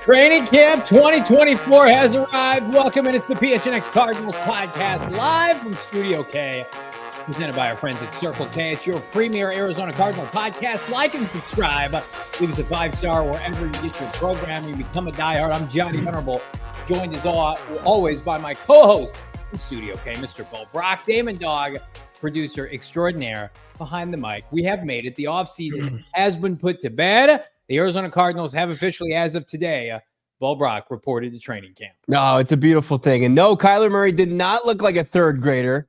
Training Camp 2024 has arrived. Welcome, and it's the PHNX Cardinals podcast live from Studio K, presented by our friends at Circle K. It's your premier Arizona Cardinal podcast. Like and subscribe. Leave us a 5-star wherever you get your programming. Become a diehard. I'm Johnny Venerable, joined as always by my co-host in Studio K, Mr. Brack, Damon, Dawg, producer extraordinaire behind the mic. We have made it. The offseason has been put to bed. The Arizona Cardinals have officially, as of today, Brack reported to training camp. No, it's a beautiful thing. And no, Kyler Murray did not look like a third grader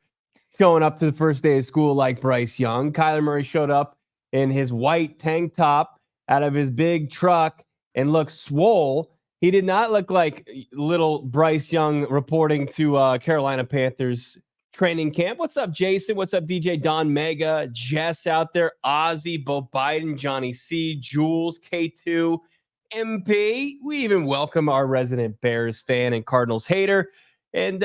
showing up to the first day of school like Bryce Young. Kyler Murray showed up in his white tank top out of his big truck and looked swole. He did not look like little Bryce Young reporting to Carolina Panthers training camp. What's up, Jason? What's up, DJ Don Mega, Jess out there, Ozzy, Bo Biden, Johnny C, Jules, K2, MP. We even welcome our resident Bears fan and Cardinals hater. And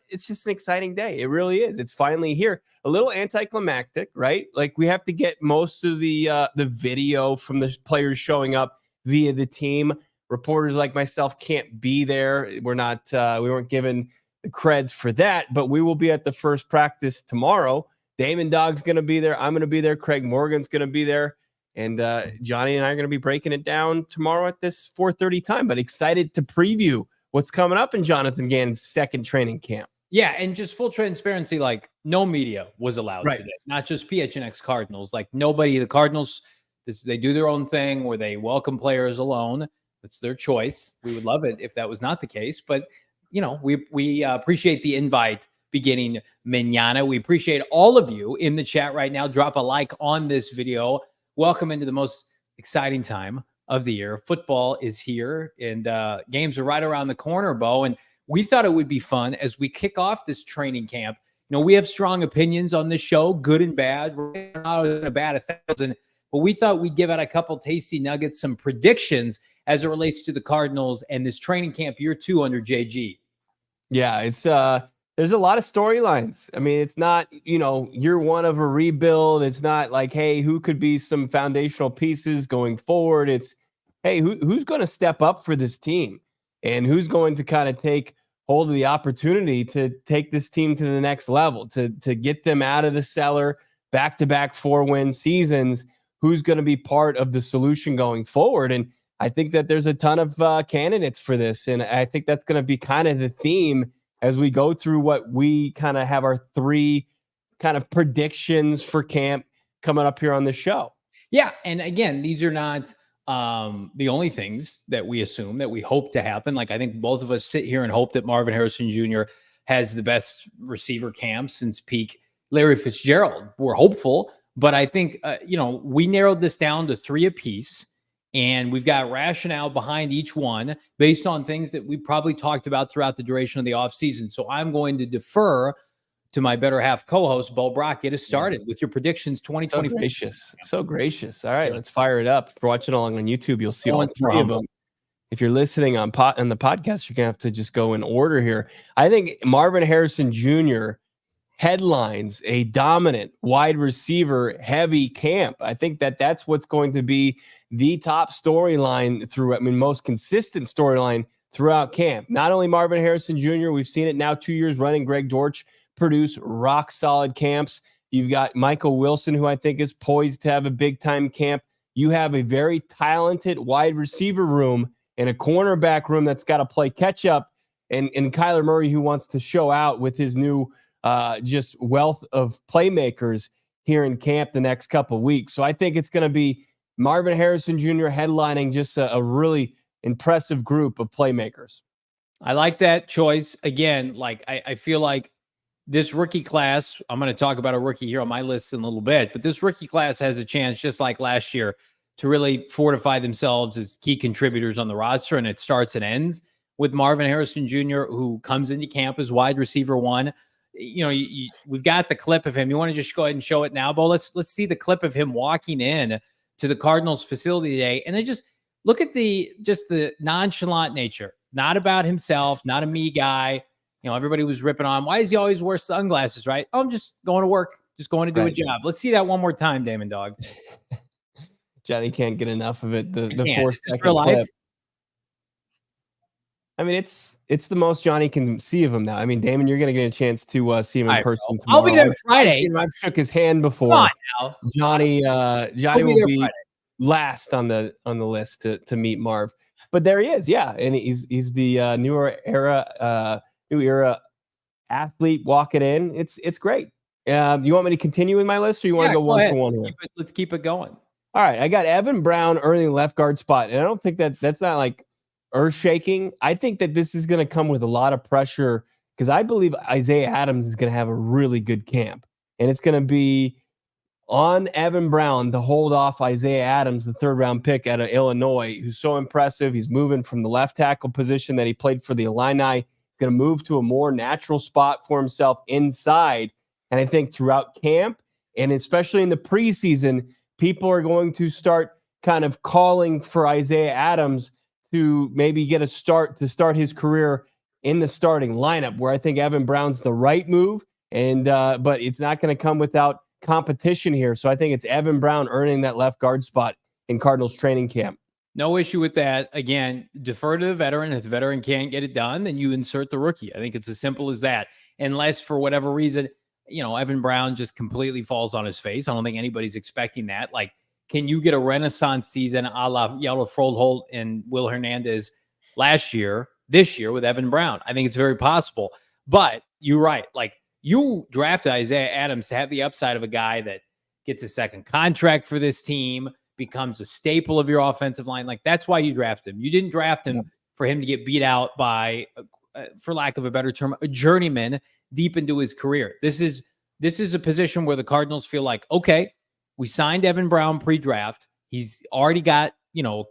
it's just an exciting day. It really is. It's finally here. A little anticlimactic, right? Like we have to get most of the video from the players showing up via the team. Reporters like myself can't be there. We're not. We weren't given the creds for that, but we will be at the first practice tomorrow. Damon Dog's going to be there. I'm going to be there. Craig Morgan's going to be there. And Johnny and I are going to be breaking it down tomorrow at this 4:30 time, but excited to preview what's coming up in Jonathan Gannon's second training camp. Yeah, and just full transparency, like no media was allowed today, not just PHNX Cardinals. Like nobody, the Cardinals, they do their own thing where they welcome players alone. It's their choice. We would love it if that was not the case, but you know, we appreciate the invite beginning mañana. We appreciate all of you in the chat right now. Drop a like on this video. Welcome into the most exciting time of the year. Football is here, and games are right around the corner, Bo. And we thought it would be fun as we kick off this training camp. You know, we have strong opinions on this show, good and bad. We're not a bad 1,000, but we thought we'd give out a couple tasty nuggets, some predictions as it relates to the Cardinals and this training camp year 2 under JG. Yeah, it's there's a lot of storylines. I mean, it's not, year 1 of a rebuild. It's not like, hey, who could be some foundational pieces going forward? It's, hey, who's going to step up for this team and who's going to kind of take hold of the opportunity to take this team to the next level, to get them out of the cellar, back-to-back 4-win seasons. Who's going to be part of the solution going forward? And I think that there's a ton of candidates for this. And I think that's going to be kind of the theme as we go through what we kind of have our 3 kind of predictions for camp coming up here on the show. Yeah. And again, these are not the only things that we assume that we hope to happen. Like I think both of us sit here and hope that Marvin Harrison Jr. has the best receiver camp since peak Larry Fitzgerald. We're hopeful, but I think, we narrowed this down to 3 apiece. And we've got rationale behind each one based on things that we probably talked about throughout the duration of the offseason. So I'm going to defer to my better half co-host, Brack. Get us started with your predictions 2024. So gracious. All right, let's fire it up. If you're watching along on YouTube, you'll see all 3 of them. If you're listening on the podcast, you're going to have to just go in order here. I think Marvin Harrison Jr. headlines a dominant wide receiver heavy camp. I think that's what's going to be the top storyline most consistent storyline throughout camp. Not only Marvin Harrison Jr., we've seen it now 2 years running. Greg Dortch produce rock solid camps. You've got Michael Wilson, who I think is poised to have a big time camp. You have a very talented wide receiver room and a cornerback room that's got to play catch up. And Kyler Murray, who wants to show out with his new just wealth of playmakers here in camp the next couple of weeks. So I think it's going to be Marvin Harrison Jr. headlining just a really impressive group of playmakers. I like that choice. Again, like I feel like this rookie class, I'm going to talk about a rookie here on my list in a little bit, but this rookie class has a chance, just like last year, to really fortify themselves as key contributors on the roster. And it starts and ends with Marvin Harrison Jr., who comes into camp as wide receiver 1. We've got the clip of him. You want to just go ahead and show it now, Bo? Let's see the clip of him walking in to the Cardinals facility today. And then just look at the nonchalant nature, not about himself, not a me guy. Everybody was ripping on him. Why does he always wear sunglasses, right? Oh, I'm just going to work, just going to do a job. Let's see that one more time, Damon Dog. Johnny can't get enough of it. The 4 second real life. clip. I mean, it's the most Johnny can see of him now. I mean, Damon, you're going to get a chance to see him in All right, person bro. I'll tomorrow. be there I've Friday. seen him. I've shook his hand Come before. on now. Johnny I'll will there be Friday. last on the list to meet Marv. But there he is. Yeah, and he's the new era athlete walking in. It's great. You want me to continue with my list, or you want to go one ahead. for one here? Let's keep it going. All right, I got Evan Brown earning the left guard spot, and I don't think that's not like earth shaking. I think that this is going to come with a lot of pressure because I believe Isaiah Adams is going to have a really good camp, and it's going to be on Evan Brown to hold off Isaiah Adams, the 3rd round pick out of Illinois, who's so impressive. He's moving from the left tackle position that he played for the Illini, going to move to a more natural spot for himself inside. And I think throughout camp, and especially in the preseason, people are going to start kind of calling for Isaiah Adams to maybe get a start his career in the starting lineup, where I think Evan Brown's the right move. And but it's not going to come without competition here. So I think it's Evan Brown earning that left guard spot in Cardinals training camp. No issue with that. Again, defer to the veteran. If the veteran can't get it done, then you insert the rookie. I think it's as simple as that. Unless for whatever reason, Evan Brown just completely falls on his face. I don't think anybody's expecting that. Like, can you get a renaissance season a la Yellow Froldholt and Will Hernandez this year with Evan Brown? I think it's very possible. But you're right. Like, you drafted Isaiah Adams to have the upside of a guy that gets a second contract for this team, becomes a staple of your offensive line. Like, that's why you drafted him. You didn't draft him for him to get beat out by, for lack of a better term, a journeyman deep into his career. This is a position where the Cardinals feel like, okay, we signed Evan Brown pre-draft. He's already got,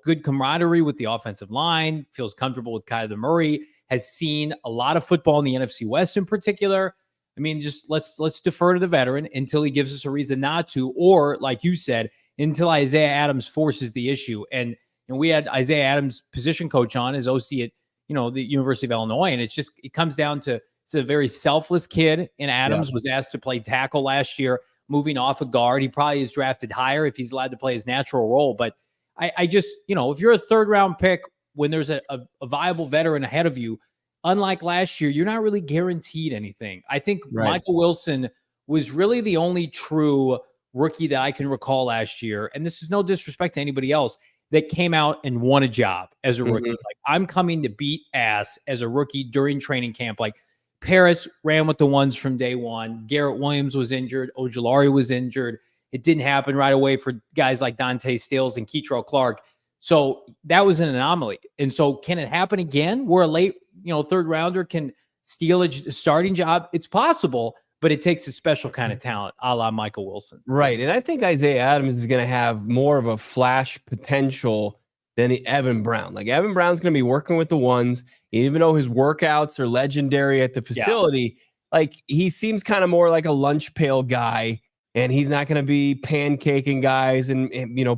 good camaraderie with the offensive line, feels comfortable with Kyler Murray, has seen a lot of football in the NFC West in particular. I mean, just let's defer to the veteran until he gives us a reason not to, or like you said, until Isaiah Adams forces the issue. And we had Isaiah Adams position coach on as OC at the University of Illinois, and it comes down to it's a very selfless kid. And Adams was asked to play tackle last year, moving off a guard. He probably is drafted higher if he's allowed to play his natural role. But I just if you're a 3rd round pick when there's a viable veteran ahead of you. Unlike last year, you're not really guaranteed anything. I think Michael Wilson was really the only true rookie that I can recall last year. And this is no disrespect to anybody else that came out and won a job as a rookie. Like, I'm coming to beat ass as a rookie during training camp. Like, Paris ran with the ones from day one. Garrett Williams was injured. Ojulari was injured. It didn't happen right away for guys like Dante Stills and Keitrell Clark. So that was an anomaly. And so can it happen again where a late, 3rd rounder can steal a starting job? It's possible, but it takes a special kind of talent, a la Michael Wilson. Right. And I think Isaiah Adams is going to have more of a flash potential than Evan Brown. Like, Evan Brown's going to be working with the ones, even though his workouts are legendary at the facility. Like, he seems kind of more like a lunch pail guy, and he's not going to be pancaking guys and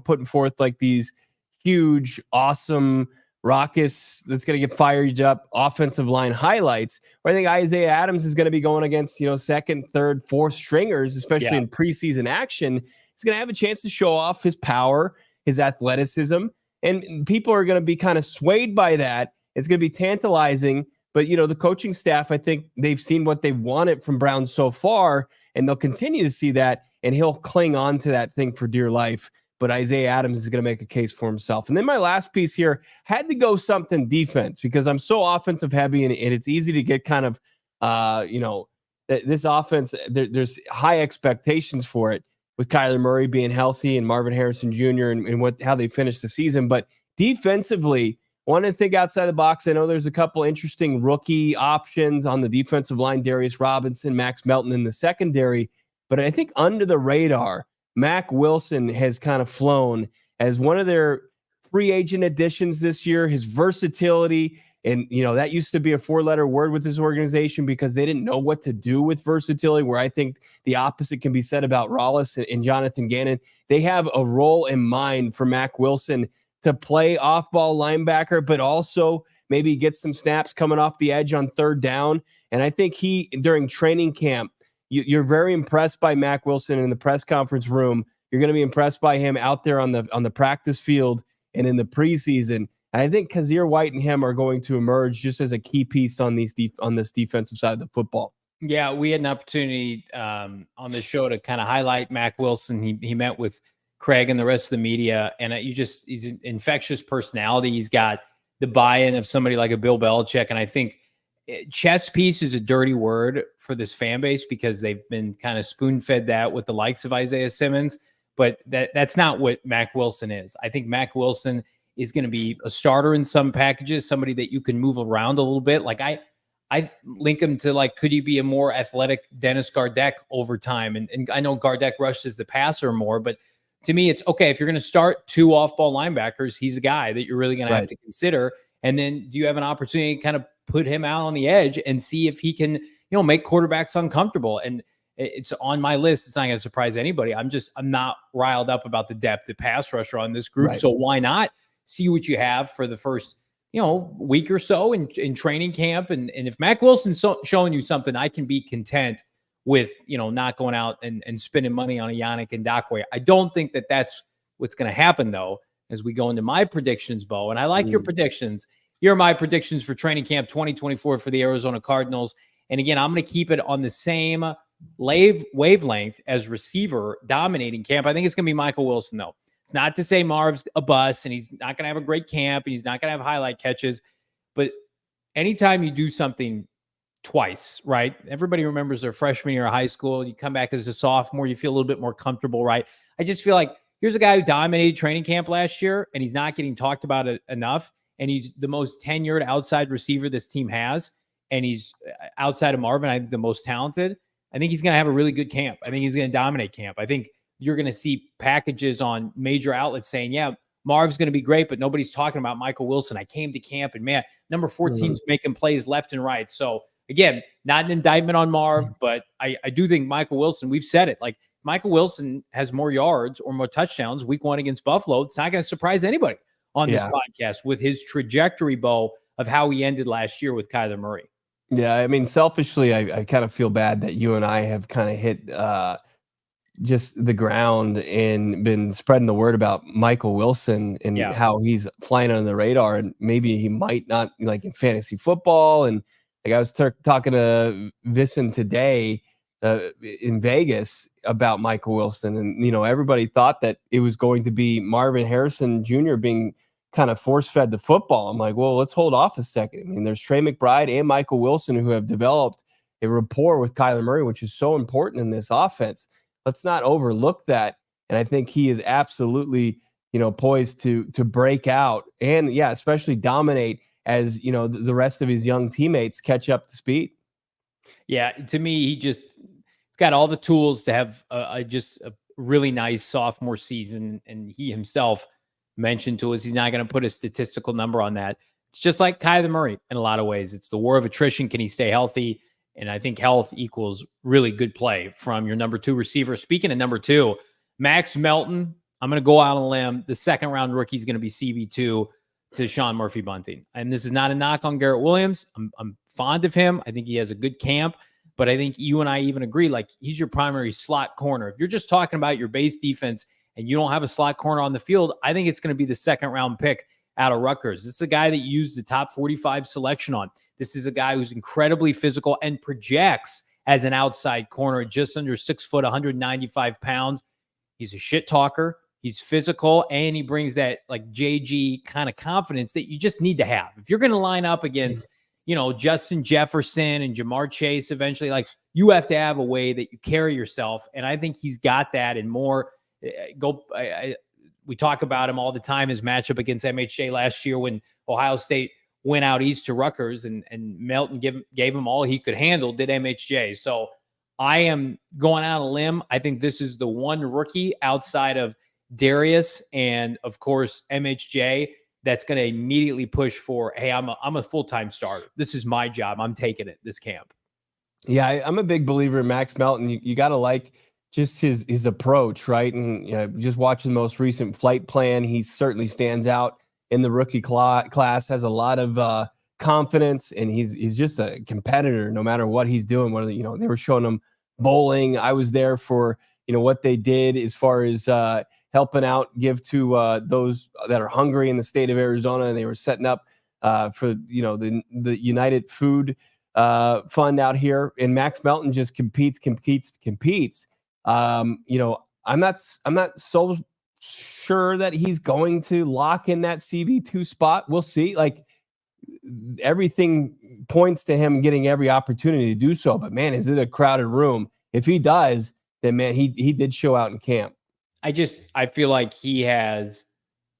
putting forth like these huge, awesome, raucous, that's going to get fired up offensive line highlights. Where I think Isaiah Adams is going to be going against, 2nd, 3rd, 4th stringers, especially in preseason action. He's going to have a chance to show off his power, his athleticism, and people are going to be kind of swayed by that. It's going to be tantalizing, but the coaching staff, I think they've seen what they wanted from Brown so far, and they'll continue to see that, and he'll cling on to that thing for dear life. But Isaiah Adams is going to make a case for himself. And then my last piece here had to go something defense, because I'm so offensive heavy, and it's easy to get kind of, this offense, there's high expectations for it with Kyler Murray being healthy and Marvin Harrison Jr. and how they finished the season. But defensively, want to think outside the box. I know there's a couple interesting rookie options on the defensive line, Darius Robinson, Max Melton in the secondary. But I think under the radar, Mack Wilson has kind of flown as one of their free agent additions this year. His versatility, and that used to be a 4-letter word with this organization because they didn't know what to do with versatility, where I think the opposite can be said about Rollis and Jonathan Gannon. They have a role in mind for Mack Wilson to play off-ball linebacker, but also maybe get some snaps coming off the edge on 3rd down. And I think during training camp, you're very impressed by Mack Wilson in the press conference room. You're going to be impressed by him out there on the practice field and in the preseason. And I think Kazir White and him are going to emerge just as a key piece on this defensive side of the football. Yeah, we had an opportunity on the show to kind of highlight Mack Wilson. He met with Craig and the rest of the media, and he's an infectious personality. He's got the buy-in of somebody like a Bill Belichick, and I think chess piece is a dirty word for this fan base because they've been kind of spoon-fed that with the likes of Isaiah Simmons, but that's not what Mack Wilson is. I think Mack Wilson is going to be a starter in some packages, somebody that you can move around a little bit. Like I link him to, like, could he be a more athletic Dennis Gardeck over time? And I know Gardeck rushes the passer more, but to me, it's okay. If you're going to start 2 off-ball linebackers, he's a guy that you're really going to have to consider. And then do you have an opportunity to kind of put him out on the edge and see if he can, make quarterbacks uncomfortable? And it's on my list. It's not going to surprise anybody. I'm not riled up about the depth of pass rusher on this group. So why not see what you have for the first, week or so in training camp. And if Mack Wilson's showing you something, I can be content with, not going out and spending money on a Yannick Ngakoue. I don't think that that's what's going to happen, though, as we go into my predictions, Bo. And I like your predictions. Here are my predictions for training camp 2024 for the Arizona Cardinals. And again, I'm going to keep it on the same wavelength as receiver dominating camp. I think it's going to be Michael Wilson, though. It's not to say Marv's a bust and he's not going to have a great camp and he's not going to have highlight catches. But anytime you do something twice, right? Everybody remembers their freshman year of high school. You come back as a sophomore, you feel a little bit more comfortable, right? I just feel like here's a guy who dominated training camp last year and he's not getting talked about it enough. And he's the most tenured outside receiver this team has. And he's outside of Marvin, I think the most talented. I think he's going to have a really good camp. I think he's going to dominate camp. I think you're going to see packages on major outlets saying, yeah, Marv's going to be great, but nobody's talking about Michael Wilson. I came to camp and, man, number 14's making plays left and right. So, again, not an indictment on Marv, but I do think Michael Wilson, we've said it, like Michael Wilson has more yards or more touchdowns week 1 against Buffalo. It's not going to surprise anybody on this podcast with his trajectory, Bo, of how he ended last year with Kyler Murray. Yeah, I mean, selfishly, I kind of feel bad that you and I have kind of hit just the ground and been spreading the word about Michael Wilson and how he's flying under the radar, and maybe he might not, like, in fantasy football. And like I was talking to Vincent today in Vegas about Michael Wilson, and everybody thought that it was going to be Marvin Harrison Jr. being kind of force-fed the football. I'm like, well, let's hold off a second. I mean, there's Trey McBride and Michael Wilson who have developed a rapport with Kyler Murray, which is so important in this offense. Let's not overlook that. And I think he is absolutely, poised to break out and, especially dominate as, the rest of his young teammates catch up to speed. Yeah, to me, he's got all the tools to have just a really nice sophomore season. And he himself mentioned to us he's not going to put a statistical number on that. It's just like Kyler Murray in a lot of ways. It's the war of attrition. Can he stay healthy? And I think health equals really good play from your number 2 receiver. Speaking of number 2, Max Melton, I'm going to go out on a limb. The second-round rookie is going to be CB2 to Sean Murphy-Bunting. And this is not a knock on Garrett Williams. I'm fond of him. I think he has a good camp. But I think you and I even agree, like, he's your primary slot corner. If you're just talking about your base defense and you don't have a slot corner on the field, I think it's going to be the second-round pick out of Rutgers. This is a guy that you used the top 45 selection on. This is a guy who's incredibly physical and projects as an outside corner, just under 6 foot, 195 pounds. He's a shit talker. He's physical, and he brings that, like, JG kind of confidence that you just need to have. If you're going to line up against, Justin Jefferson and Jamar Chase eventually, like, you have to have a way that you carry yourself. And I think he's got that and more. We talk about him all the time, his matchup against MHJ last year when Ohio State went out east to Rutgers and Melton gave him all he could handle, did MHJ. So I am going out on a limb. I think this is the one rookie outside of Darius and, of course, MHJ that's going to immediately push for, hey, I'm a full-time starter. This is my job. I'm taking it this camp. Yeah, I'm a big believer in Max Melton. You got to like just his approach, right? And just watching the most recent flight plan, he certainly stands out in the rookie class, has a lot of confidence, and he's just a competitor no matter what he's doing. Whether they were showing him bowling, I was there for what they did as far as helping out, give to those that are hungry in the state of Arizona. And they were setting up for, you know, the United Food Fund out here. And Max Melton just competes. You know, I'm not so sure that he's going to lock in that CB2 spot. We'll see. Like, everything points to him getting every opportunity to do so. But man, is it a crowded room? If he does, then man, he did show out in camp. I feel like he has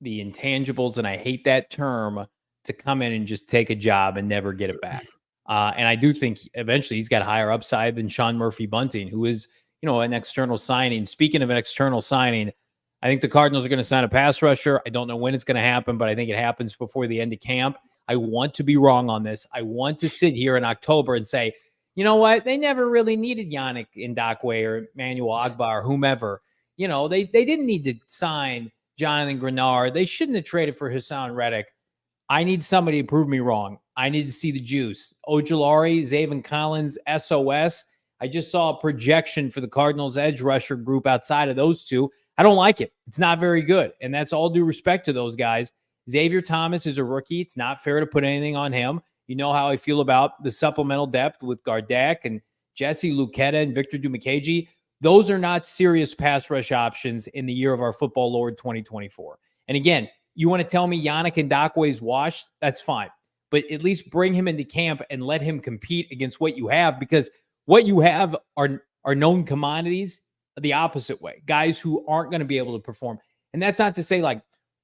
the intangibles, and I hate that term, to come in and just take a job and never get it back. And I do think eventually he's got higher upside than Sean Murphy-Bunting, who is, you know, an external signing. Speaking of an external signing, I think the Cardinals are going to sign a pass rusher. I don't know when it's going to happen, but I think it happens before the end of camp. I want to be wrong on this. I want to sit here in October and say, you know what? They never really needed Yannick Ngakoue or Emmanuel Ogbah or whomever. You know, they didn't need to sign Jonathan Grenard. They shouldn't have traded for Haason Reddick. I need somebody to prove me wrong. I need to see the juice. Ojulari, Zaven Collins, SOS. I just saw a projection for the Cardinals edge rusher group outside of those two. I don't like it. It's not very good. And that's all due respect to those guys. Xavier Thomas is a rookie. It's not fair to put anything on him. You know how I feel about the supplemental depth with Gardeck and Jesse Luketa and Victor Dumikeji. Those are not serious pass rush options in the year of our football Lord 2024. And again, you want to tell me Yannick Ngakoue is washed? That's fine. But at least bring him into camp and let him compete against what you have, because what you have are known commodities the opposite way. Guys who aren't going to be able to perform. And that's not to say like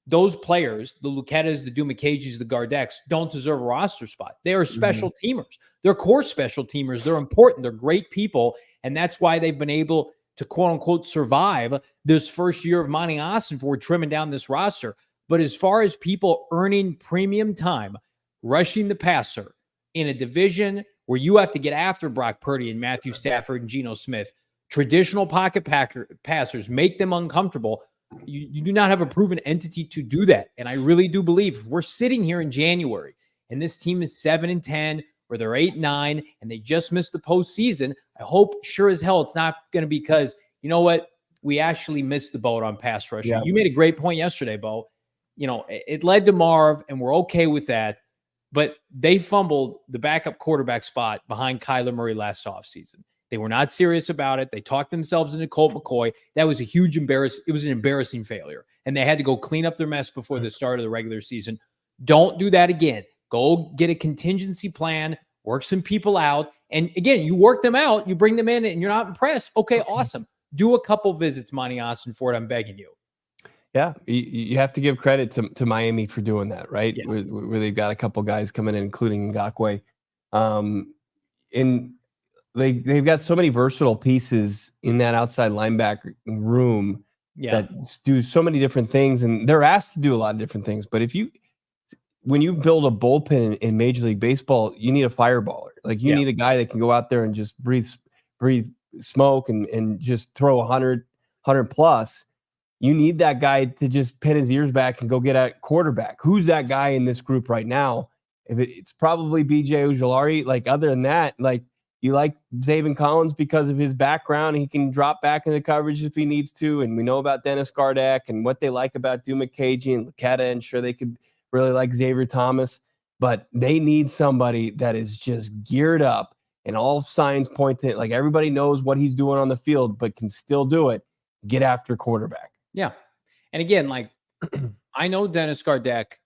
those players, the Luketas, the Dumikejis, the Gardecks, don't deserve a roster spot. They are special teamers. They're core special teamers. They're important. They're great people. And that's why they've been able to, quote unquote, survive this first year of Monty Ossenford trimming down this roster. But as far as people earning premium time, rushing the passer in a division where you have to get after Brock Purdy and Matthew Stafford and Geno Smith, traditional pocket passers, make them uncomfortable. You do not have a proven entity to do that. And I really do believe if we're sitting here in January and this team is 7-10 or they're 8-9 and they just missed the postseason, I hope sure as hell it's not going to be because, you know what, we actually missed the boat on pass rushing. Yeah. You made a great point yesterday, Bo. You know, it led to Marv and we're okay with that, but they fumbled the backup quarterback spot behind Kyler Murray last offseason. They were not serious about it. They talked themselves into Colt McCoy. That was a huge It was an embarrassing failure. And they had to go clean up their mess before the start of the regular season. Don't do that again. Go get a contingency plan, work some people out. And again, you work them out, you bring them in and you're not impressed. Okay, awesome. Do a couple visits, Monty Ossenford. I'm begging you. Yeah, you have to give credit to Miami for doing that, right? Yeah. Where they've got a couple guys coming in, including Ngakoue. They've got so many versatile pieces in that outside linebacker room that do so many different things, and they're asked to do a lot of different things. But when you build a bullpen in Major League Baseball, you need a fireballer. Like you need a guy that can go out there and just breathe smoke and just throw 100 plus. You need that guy to just pin his ears back and go get a quarterback. Who's that guy in this group right now? If it's probably BJ Ojulari. Like other than that, like you like Zaven Collins because of his background. He can drop back into coverage if he needs to. And we know about Dennis Gardeck and what they like about Dumikeji and Luketa. And sure, they could really like Xavier Thomas, but they need somebody that is just geared up and all signs point to it. Like everybody knows what he's doing on the field, but can still do it. Get after quarterback. Yeah. And again, like I know Dennis Gardeck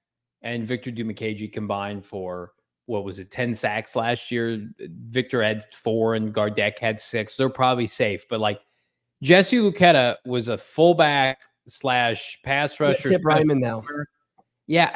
and Victor Dumikeji combined for, 10 sacks last year. Victor had 4 and Gardeck had 6. They're probably safe. But like Jesse Luketa was a fullback / pass rusher. Tip Ryman now. Yeah,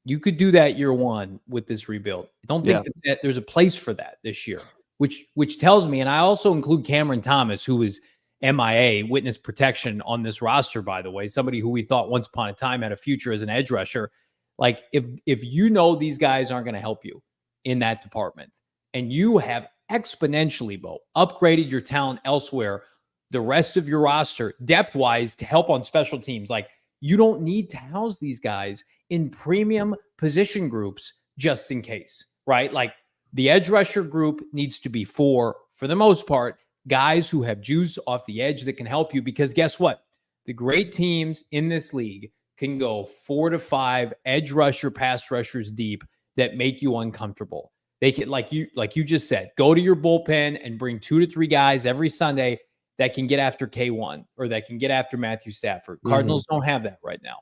you could do that year one with this rebuild. I don't think that there's a place for that this year, which tells me, and I also include Cameron Thomas, who is MIA, witness protection on this roster, by the way, somebody who we thought once upon a time had a future as an edge rusher. Like if you know these guys aren't going to help you in that department and you have exponentially, Bo, upgraded your talent elsewhere, the rest of your roster depth-wise to help on special teams, like you don't need to house these guys in premium position groups just in case, right? Like the edge rusher group needs to be for the most part, guys who have juice off the edge that can help you, because guess what? The great teams in this league can go 4 to 5 edge rusher, pass rushers deep that make you uncomfortable. They can, like you just said, go to your bullpen and bring 2 to 3 guys every Sunday that can get after K1 or that can get after Matthew Stafford. Cardinals don't have that right now.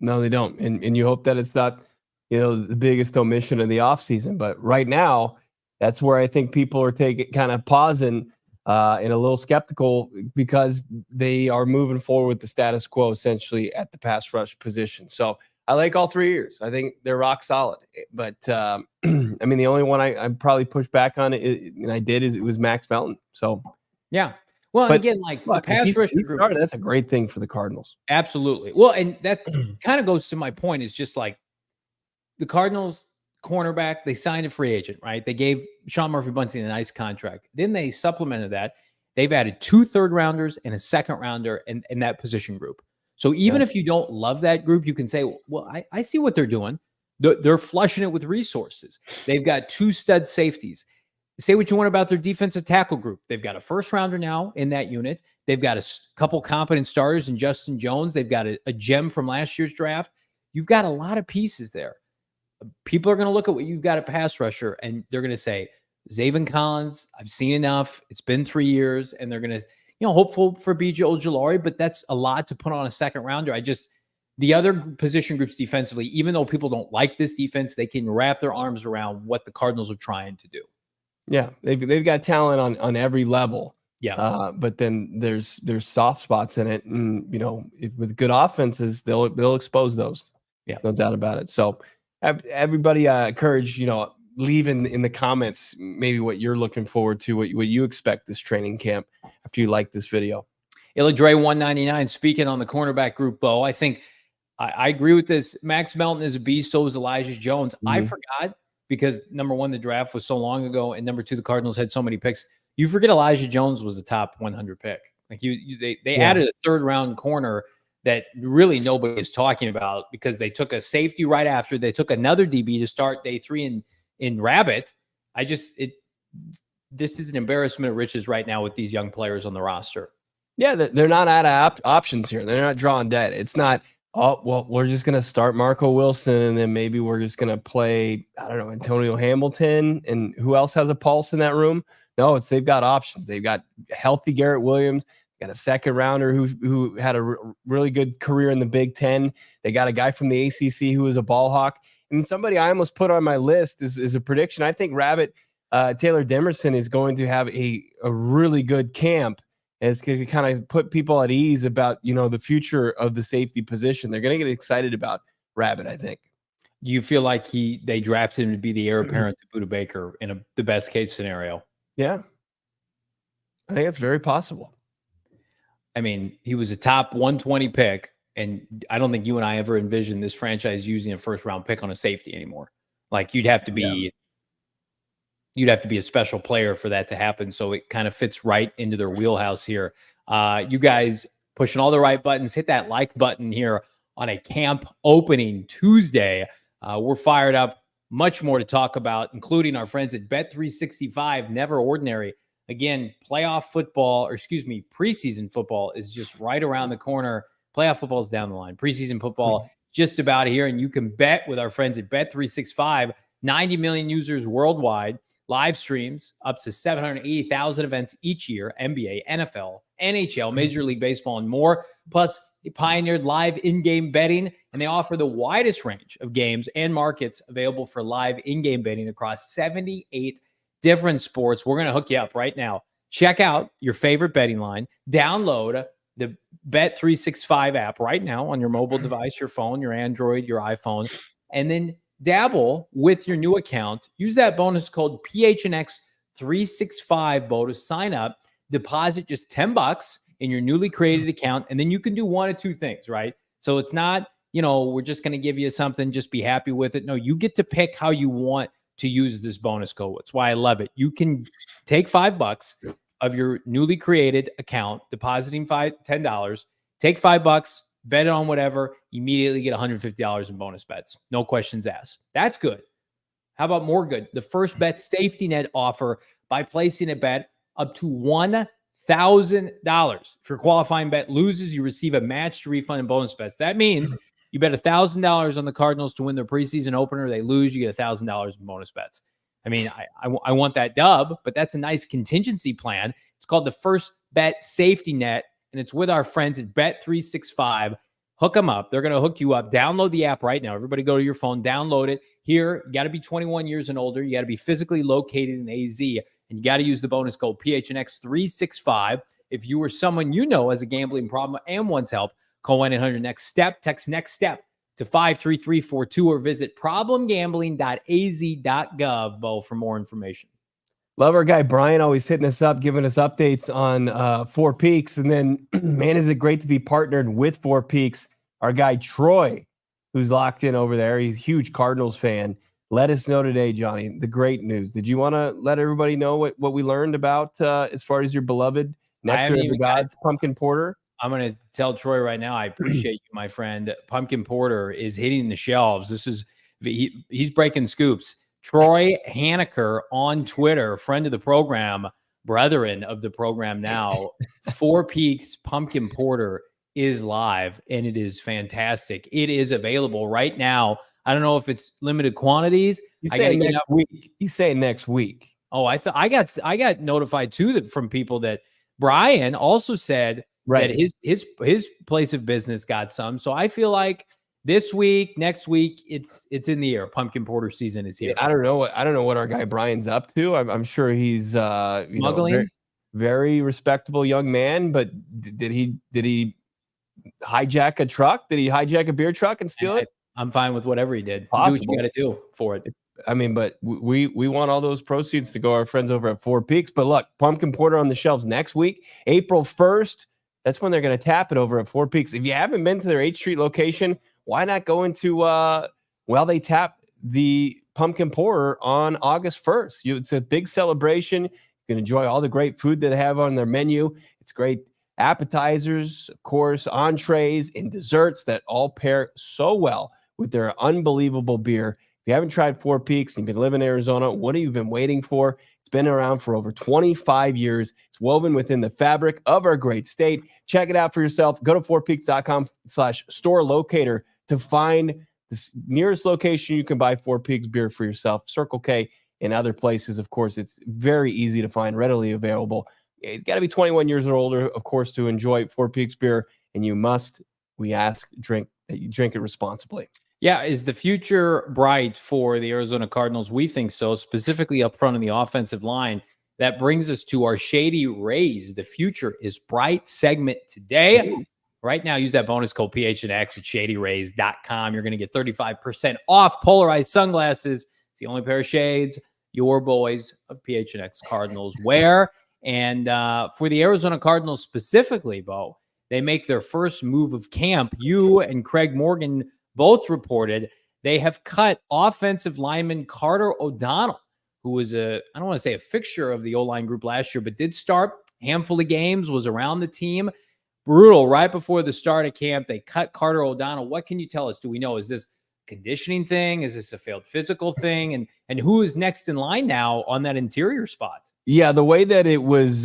No, they don't. And you hope that it's not, the biggest omission of the offseason. But right now, that's where I think people are kind of pausing and a little skeptical because they are moving forward with the status quo essentially at the pass rush position. So I like all 3 years. I think they're rock solid. But I mean, the only one I probably pushed back on it, and I did, is it was Max Melton. So yeah. Well, but again, like the pass rusher group, that's a great thing for the Cardinals. Absolutely. Well, and that kind of goes to my point, is just like the Cardinals cornerback, they signed a free agent, right? They gave Sean Murphy-Bunting a nice contract. Then they supplemented that. They've added 2 third-rounders and a second-rounder in that position group. So even if you don't love that group, you can say, well, I see what they're doing. They're flushing it with resources. They've got 2 stud safeties. Say what you want about their defensive tackle group. They've got a first-rounder now in that unit. They've got a couple competent starters in Justin Jones. They've got a gem from last year's draft. You've got a lot of pieces there. People are going to look at what you've got at pass rusher, and they're going to say, Zaven Collins, I've seen enough. It's been 3 years, and they're going to, hopeful for BJ Ojulari, but that's a lot to put on a second rounder. The other position groups defensively, even though people don't like this defense, they can wrap their arms around what the Cardinals are trying to do. Yeah, they've got talent on every level. Yeah, but then there's soft spots in it, and with good offenses, they'll expose those. Yeah, no doubt about it. So everybody, encourage leave in the comments maybe what you're looking forward to, what you expect this training camp after you like this video. Illadre 199 speaking on the cornerback group, Bo. I think I agree with this. Max Melton is a beast. So is Elijah Jones. I forgot, because number one, the draft was so long ago, and number two, the Cardinals had so many picks. You forget Elijah Jones was a top 100 pick. Like they added a 3rd round corner that really nobody is talking about, because they took a safety right after. They took another DB to start day 3 in Rabbit. This is an embarrassment of riches right now with these young players on the roster. Yeah, they're not out of options here. They're not drawing dead. It's not, oh, well, we're just going to start Marco Wilson, and then maybe we're just going to play, I don't know, Antonio Hamilton, and who else has a pulse in that room? No, they've got options. They've got healthy Garrett Williams, got a second rounder who had a really good career in the Big Ten. They got a guy from the ACC who was a ball hawk. And somebody I almost put on my list is a prediction. I think Rabbit Taylor Demerson is going to have a really good camp. And it's going to kind of put people at ease about, the future of the safety position. They're going to get excited about Rabbit, I think. Do you feel like they drafted him to be the heir apparent to Budda Baker in the best case scenario? Yeah. I think it's very possible. I mean, he was a top 120 pick, and I don't think you and I ever envisioned this franchise using a 1st round pick on a safety anymore. Like you'd have to be a special player for that to happen. So it kind of fits right into their wheelhouse here. You guys pushing all the right buttons. Hit that like button here on a camp opening Tuesday. We're fired up. Much more to talk about, including our friends at Bet365, Never Ordinary. Again, preseason football is just right around the corner. Playoff football is down the line. Preseason football just about here, and you can bet with our friends at Bet365. 90 million users worldwide. Live streams up to 780,000 events each year. NBA, NFL, NHL, Major League Baseball, and more. Plus, they pioneered live in-game betting, and they offer the widest range of games and markets available for live in-game betting across 78 different sports. We're going to hook you up right now. Check out your favorite betting line. Download the Bet365 app right now on your mobile device, your phone, your Android, your iPhone, and then dabble with your new account. Use that bonus code PHNX365, Bo, to sign up. Deposit just $10 in your newly created account, and then you can do one of two things, right? So it's not, we're just going to give you something, just be happy with it. No, you get to pick how you want to use this bonus code. That's why I love it. You can take $5 of your newly created account, depositing $10, take $5, bet it on whatever, immediately get $150 in bonus bets. No questions asked. That's good. How about more good? The first bet safety net offer by placing a bet up to $1,000 $1,000. If your qualifying bet loses, you receive a matched refund and bonus bets. That means you bet $1,000 on the Cardinals to win their preseason opener. They lose, you get $1,000 in bonus bets. I mean, I want that dub, but that's a nice contingency plan. It's called the First Bet Safety Net, and it's with our friends at Bet365. Hook them up. They're going to hook you up. Download the app right now. Everybody go to your phone, download it. Here, you got to be 21 years and older. You got to be physically located in AZ, and you got to use the bonus code PHNX365. If you or someone you know has a gambling problem and wants help, call 1-800-NEXT-STEP. Text NEXT STEP to 53342 or visit problemgambling.az.gov, Bo, for more information. Love our guy Brian always hitting us up, giving us updates on Four Peaks. And then, man, is it great to be partnered with Four Peaks. Our guy Troy, who's locked in over there. He's a huge Cardinals fan. Let us know today, Johnny, the great news. Did you want to let everybody know what we learned about as far as your beloved Nectar of the Gods pumpkin porter? I'm going to tell Troy right now, I appreciate you, my friend. Pumpkin porter is hitting the shelves. He's breaking scoops. Troy Haneker on Twitter, friend of the program, brethren of the program now. Four Peaks Pumpkin Porter is live, and it is fantastic. It is available right now. I don't know if it's limited quantities. He's saying next week. He's saying next week. Oh, I got notified too from people that Brian also said that his place of business got some. So I feel like this week, next week, it's in the air. Pumpkin porter season is here. I don't know what our guy Brian's up to. I'm sure he's smuggling. Very respectable young man. But did he hijack a truck? Did he hijack a beer truck and steal it? I'm fine with whatever he did. Possible. Do what you got to do for it. I mean, but we want all those proceeds to go to our friends over at Four Peaks. But look, pumpkin porter on the shelves next week, April 1st. That's when they're going to tap it over at Four Peaks. If you haven't been to their 8th Street location, why not go into they tap the pumpkin porter on August 1st? It's a big celebration. You can enjoy all the great food that they have on their menu. It's great appetizers, of course, entrees, and desserts that all pair so well with their unbelievable beer. If you haven't tried Four Peaks and you've been living in Arizona, what have you been waiting for? It's been around for over 25 years. It's woven within the fabric of our great state. Check it out for yourself. Go to fourpeaks.com/store locator to find the nearest location you can buy Four Peaks beer for yourself. Circle K and other places, of course. It's very easy to find, readily available. You got to be 21 years or older, of course, to enjoy Four Peaks beer, and you must, we ask, drink it responsibly. Yeah, is the future bright for the Arizona Cardinals? We think so, specifically up front on the offensive line. That brings us to our Shady Rays. The future is bright segment today. Ooh. Right now, use that bonus code PHNX at shadyrays.com. You're going to get 35% off polarized sunglasses. It's the only pair of shades your boys of PHNX Cardinals wear. And for the Arizona Cardinals specifically, Bo, they make their first move of camp. You and Craig Morgan both reported they have cut offensive lineman Carter O'Donnell, who was I don't want to say a fixture of the O-line group last year, but did start a handful of games, was around the team. Brutal. Right before the start of camp, they cut Carter O'Donnell. What can you tell us? Do we know? Is this conditioning thing? Is this a failed physical thing? And who is next in line now on that interior spot? Yeah, the way that it was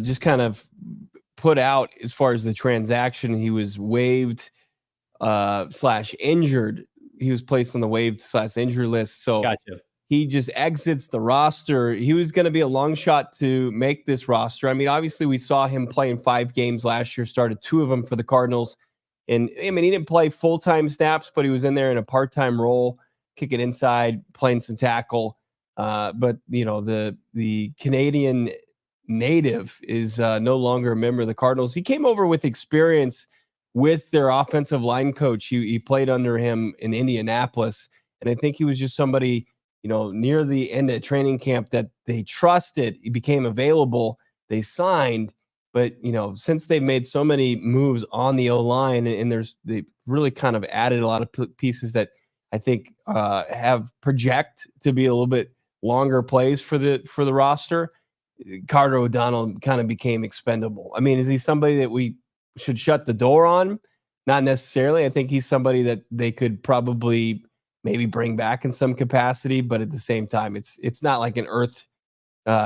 just kind of put out as far as the transaction, he was waived / injured. He was placed on the waived / injury list. So gotcha. He just exits the roster. He was going to be a long shot to make this roster. I mean, obviously we saw him play in 5 games last year, started 2 of them for the Cardinals. And I mean, he didn't play full-time snaps, but he was in there in a part-time role, kicking inside, playing some tackle. But you know, the Canadian native is no longer a member of the Cardinals. He came over with experience with their offensive line coach. He played under him in Indianapolis. And I think he was just somebody, you know, near the end of training camp that they trusted. He became available. They signed. But, you know, since they've made so many moves on the O-line and they really kind of added a lot of pieces that I think have project to be a little bit longer plays for the roster, Carter O'Donnell kind of became expendable. I mean, is he somebody that we should shut the door on? Not necessarily. I think he's somebody that they could probably maybe bring back in some capacity, but at the same time, it's not like an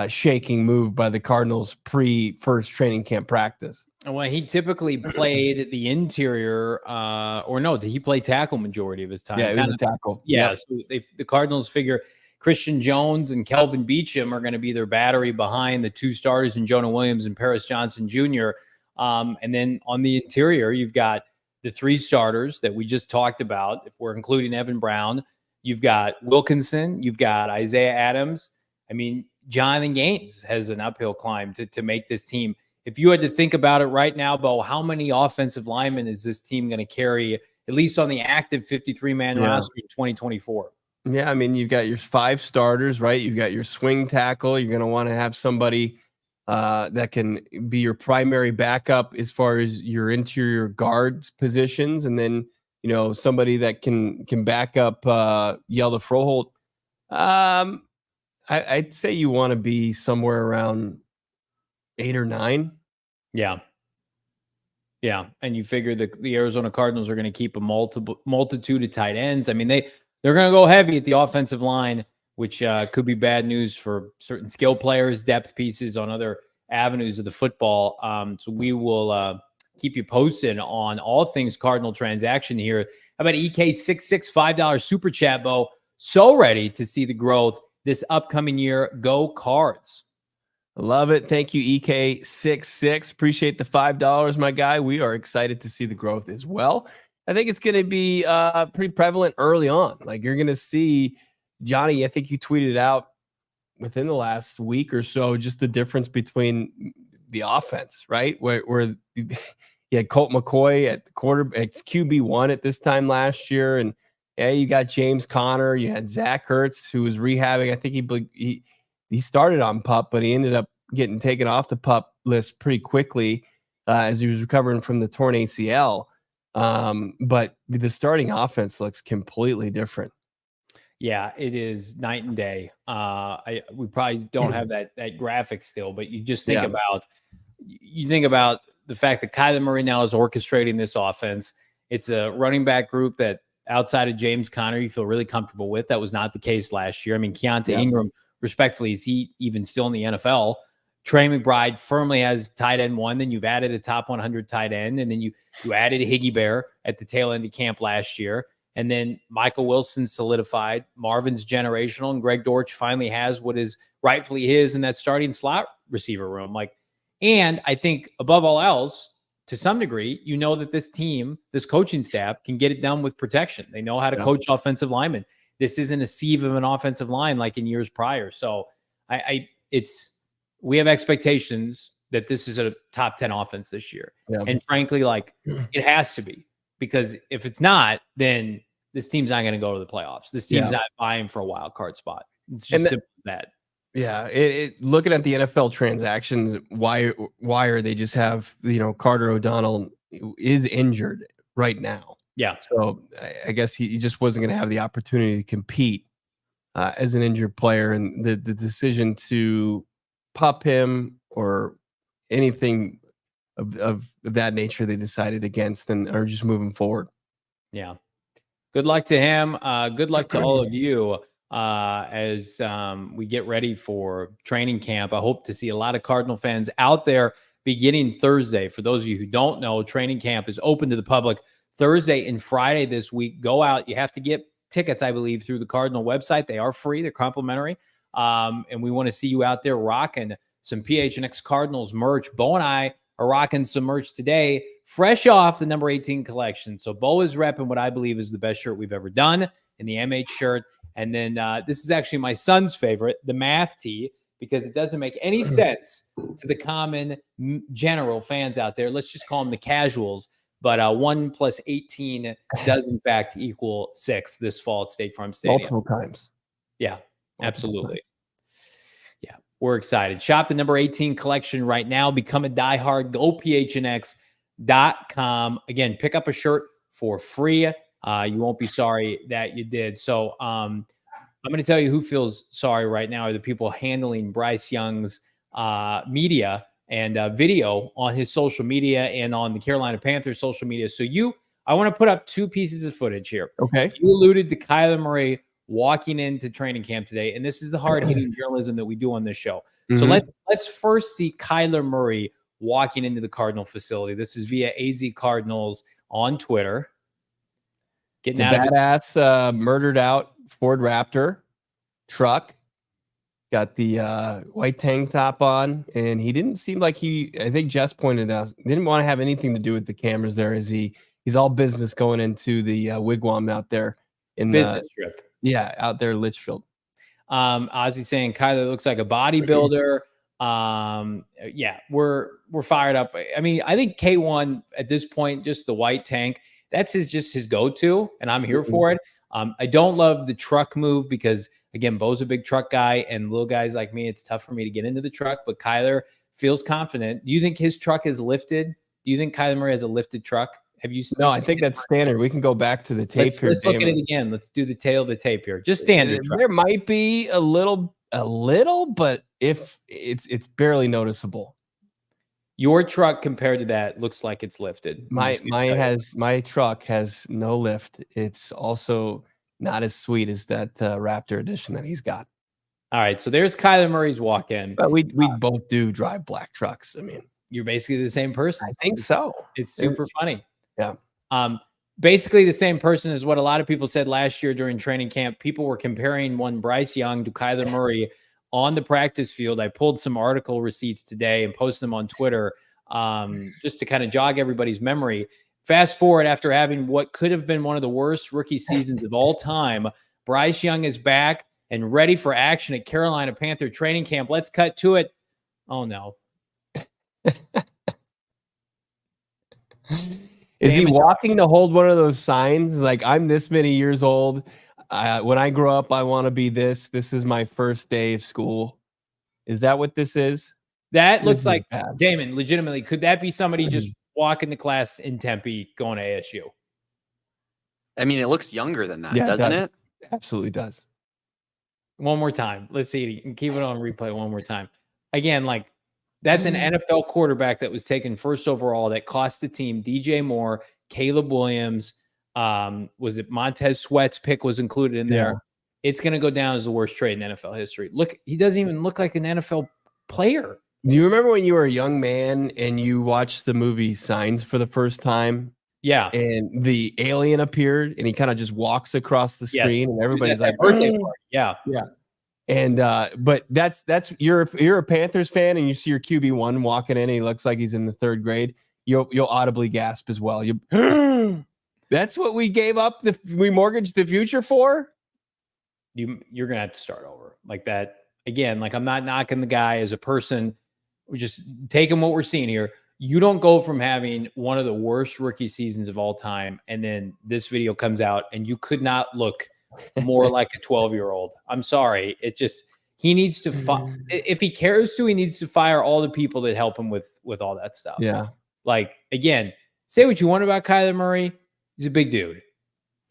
shaking move by the Cardinals pre-first training camp practice. Well, he typically played the interior, or no, did he play tackle majority of his time? Yeah, he was a tackle. Yeah, Yep. so the Cardinals figure Christian Jones and Kelvin Beachum are going to be their battery behind the two starters in Jonah Williams and Paris Johnson Jr. And then on the interior, you've got the three starters that we just talked about. If we're including Evan Brown, you've got Wilkinson, you've got Isaiah Adams. I mean, Jonathan Gaines has an uphill climb to make this team. If you had to think about it right now, Bo, how many offensive linemen is this team going to carry, at least on the active 53-man roster in 2024? Yeah, I mean, you've got your 5 starters, right? You've got your swing tackle. You're going to want to have somebody that can be your primary backup as far as your interior guards positions, and then somebody that can back up Yelda Froholt. I'd say you want to be somewhere around 8 or 9. Yeah. Yeah. And you figure the Arizona Cardinals are going to keep a multitude of tight ends. I mean, they're going to go heavy at the offensive line, which could be bad news for certain skill players, depth pieces on other avenues of the football. So we will keep you posted on all things Cardinal transaction here. How about EK66 $5 super chat, Bo? So ready to see the growth this upcoming year. Go Cards. Love it. Thank you, EK66. Appreciate the $5, my guy. We are excited to see the growth as well. I think it's going to be pretty prevalent early on. Like, you're going to see, Johnny, I think you tweeted out within the last week or so, just the difference between the offense, right? Where you had Colt McCoy at the it's QB1 at this time last year. And yeah, you got James Conner. You had Zach Ertz, who was rehabbing. I think he started on PUP, but he ended up getting taken off the PUP list pretty quickly as he was recovering from the torn ACL. But the starting offense looks completely different. Yeah, it is night and day. We probably don't have that graphic still, but you just think about the fact that Kyler Murray now is orchestrating this offense. It's a running back group that outside of James Conner, you feel really comfortable with. That was not the case last year. I mean, Keontae Ingram, respectfully, is he even still in the NFL? Trey McBride firmly has tight end 1. Then you've added a top 100 tight end. And then you added Higgy Bear at the tail end of camp last year. And then Michael Wilson solidified. Marvin's generational. And Greg Dortch finally has what is rightfully his in that starting slot receiver room. And I think above all else, to some degree, that this team, this coaching staff can get it done with protection. They know how to coach offensive linemen. This isn't a sieve of an offensive line like in years prior. So we have expectations that this is a top 10 offense this year. Yeah. And frankly, it has to be, because if it's not, then this team's not going to go to the playoffs. This team's not vying for a wild card spot. It's just simple as that. Yeah. Looking at the NFL transactions, why are they just have, Carter O'Donnell is injured right now. Yeah. So I guess he just wasn't going to have the opportunity to compete as an injured player. And the decision to pup him or anything of that nature, they decided against and are just moving forward. Yeah. Good luck to him. Good luck to all of you as we get ready for training camp. I hope to see a lot of Cardinal fans out there beginning Thursday. For those of you who don't know, training camp is open to the public Thursday and Friday this week. Go out. You have to get tickets, I believe, through the Cardinal website. They are free. They're complimentary. And we want to see you out there rocking some PHNX Cardinals merch. Bo and I are rocking some merch today, fresh off the number 18 collection. So Bo is repping what I believe is the best shirt we've ever done in the MH shirt. And then this is actually my son's favorite, the math tee, because it doesn't make any sense to the common general fans out there. Let's just call them the casuals. But 1 + 18 does, in fact, equal 6 this fall at State Farm Stadium. Multiple times. Yeah, absolutely. Yeah, we're excited. Shop the number 18 collection right now. Become a diehard. Go PHNX.com. Again, pick up a shirt for free. You won't be sorry that you did. So I'm going to tell you who feels sorry right now are the people handling Bryce Young's media and video on his social media and on the Carolina Panthers social media. So I want to put up 2 pieces of footage here. Okay. You alluded to Kyler Murray walking into training camp today. And this is the hard-hitting journalism that we do on this show. So let's first see Kyler Murray walking into the Cardinal facility. This is via AZ Cardinals on Twitter. It's a badass murdered out Ford Raptor truck. Got the white tank top on, and he didn't seem like I think Jess pointed out, didn't want to have anything to do with the cameras there. He's all business going into the wigwam out there in business trip. Yeah, out there in Litchfield. Ozzy saying Kyler looks like a bodybuilder. Yeah, we're fired up. I mean, I think K1 at this point, just the white tank, that's just his go-to, and I'm here for it. I don't love the truck move because, again, Bo's a big truck guy, and little guys like me, it's tough for me to get into the truck, but Kyler feels confident. Do you think his truck is lifted? Do you think Kyler Murray has a lifted truck? Have you seen? No, I think that's standard. We can go back to the tape here. Let's look at it again. Let's do the tail of the tape here. Just standard truck. There might be a little, but if it's barely noticeable. Your truck compared to that looks like it's lifted. My truck has no lift. It's also not as sweet as that Raptor edition that he's got. All right, so there's Kyler Murray's walk-in. But we both do drive black trucks. I mean, you're basically the same person. I think so. It's super funny. Yeah. Basically the same person is what a lot of people said last year during training camp. People were comparing one Bryce Young to Kyler Murray on the practice field. I pulled some article receipts today and posted them on Twitter just to kind of jog everybody's memory. Fast forward, after having what could have been one of the worst rookie seasons of all time, Bryce Young is back and ready for action at Carolina Panther training camp. Let's cut to it. Oh, no. Is he walking to hold one of those signs? Like, I'm this many years old. When I grow up, I want to be this. This is my first day of school. Is that what this is? That looks like Damon. Legitimately, could that be somebody just walking the class in Tempe going to ASU? I mean, it looks younger than that, yeah, doesn't it? Absolutely does. One more time. Let's see it. Keep it on replay one more time. Again, like, that's an NFL quarterback that was taken first overall that cost the team. DJ Moore, Caleb Williams, was it Montez Sweat's pick was included in there? Yeah. It's going to go down as the worst trade in NFL history. Look, he doesn't even look like an NFL player. Do you remember when you were a young man and you watched the movie Signs for the first time? Yeah. And the alien appeared and he kind of just walks across the screen and everybody's like, birthday party. Yeah. Yeah. And but that's you're a Panthers fan and you see your QB1 walking in and he looks like he's in the third grade, you'll audibly gasp as well. That's what we gave up, we mortgaged the future for. You're gonna have to start over like that again. Like, I'm not knocking the guy as a person. We're just taking what we're seeing here. You don't go from having one of the worst rookie seasons of all time, and then this video comes out and you could not look more like a 12-year-old. I'm sorry. It just, he needs to if he cares to, he needs to fire all the people that help him with all that stuff. Yeah. Like, again, say what you want about Kyler Murray. He's a big dude.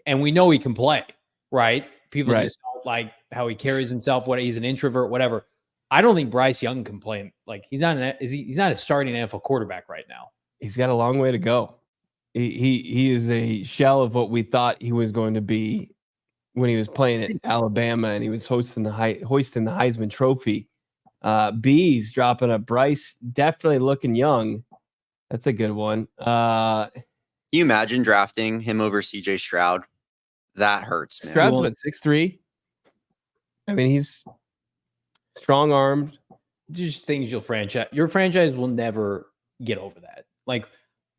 And we know he can play, right? People just don't like how he carries himself, what he's an introvert, whatever. I don't think Bryce Young can play. Like, he's not a starting NFL quarterback right now. He's got a long way to go. He is a shell of what we thought he was going to be when he was playing at Alabama and he was hoisting the Heisman Trophy. Bees dropping a Bryce, definitely looking young. That's a good one. Can you imagine drafting him over CJ Stroud? That hurts, man. Stroud's what, 6'3"? I mean, he's strong-armed. Just things your franchise will never get over that. Like,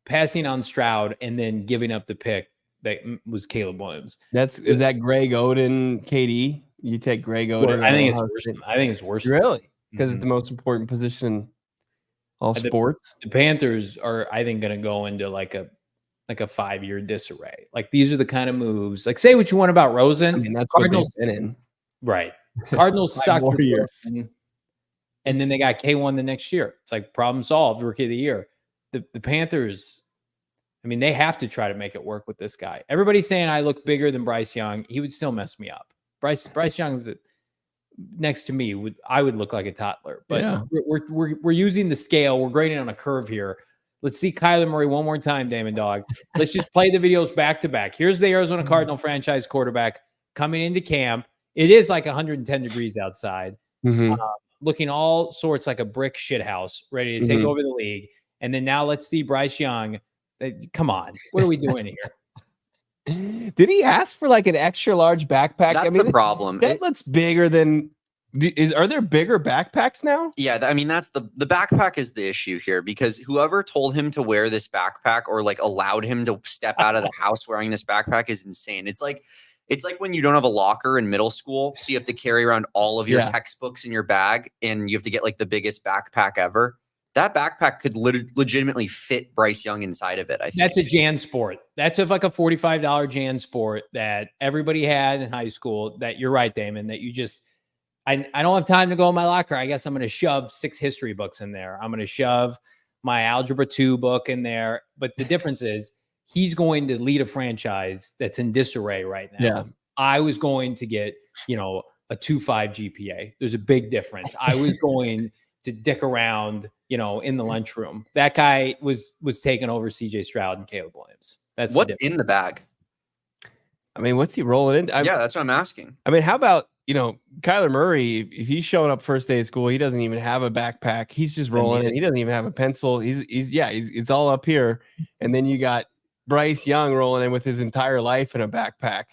passing on Stroud and then giving up the pick that was Caleb Williams. Is that Greg Oden, KD? You take Greg Oden. I think it's worse. I think it's worse. Really? Because it's the most important position in all sports. The Panthers are, I think, going to go into like a 5-year disarray. Like, these are the kind of moves. Like, say what you want about Rosen. I mean, that's Cardinals what they've been in. Right. Cardinals sucked more years. And then they got K1 the next year. It's like problem solved, rookie of the year. The Panthers, I mean, they have to try to make it work with this guy. Everybody's saying I look bigger than Bryce Young. He would still mess me up. Bryce Young's next to me. I would look like a toddler. But yeah, we're using the scale. We're grading on a curve here. Let's see Kyler Murray one more time, Damon Dawg. Let's just play the videos back to back. Here's the Arizona Cardinal franchise quarterback, coming into camp. It is like 110 degrees outside, looking all sorts like a brick shit house, ready to take over the league. And then now let's see Bryce Young. Come on, what are we doing here? Did he ask for like an extra large backpack? That's the problem. That looks bigger than. Are there bigger backpacks now? Yeah, I mean, that's the backpack is the issue here, because whoever told him to wear this backpack or like allowed him to step out of the house wearing this backpack is insane. It's like when you don't have a locker in middle school, so you have to carry around all of your textbooks in your bag, and you have to get like the biggest backpack ever. That backpack could legitimately fit Bryce Young inside of it. I think that's a JanSport. That's like a $45 JanSport that everybody had in high school. That you're right, Damon. That you just. I don't have time to go in my locker. I guess I'm going to shove 6 history books in there. I'm going to shove my Algebra 2 book in there. But the difference is he's going to lead a franchise that's in disarray right now. Yeah. I was going to get, a 2.5 GPA. There's a big difference. I was going to dick around, in the lunchroom. That guy was taking over CJ Stroud and Caleb Williams. That's what's in the bag. I mean, what's he rolling in? Yeah, that's what I'm asking. I mean, how about, Kyler Murray, if he's showing up first day of school, he doesn't even have a backpack. He's just rolling in. He doesn't even have a pencil. It's all up here. And then you got Bryce Young rolling in with his entire life in a backpack.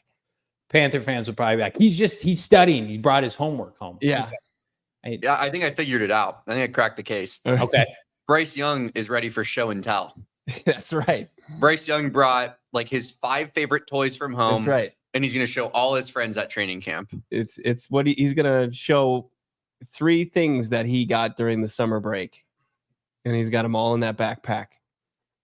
Panther fans would probably be like, he's studying. He brought his homework home. Yeah. Okay. I think I figured it out. I think I cracked the case. Okay. Bryce Young is ready for show and tell. That's right. Bryce Young brought like his 5 favorite toys from home. That's right. And he's going to show all his friends at training camp. It's what he's going to show 3 things that he got during the summer break. And he's got them all in that backpack.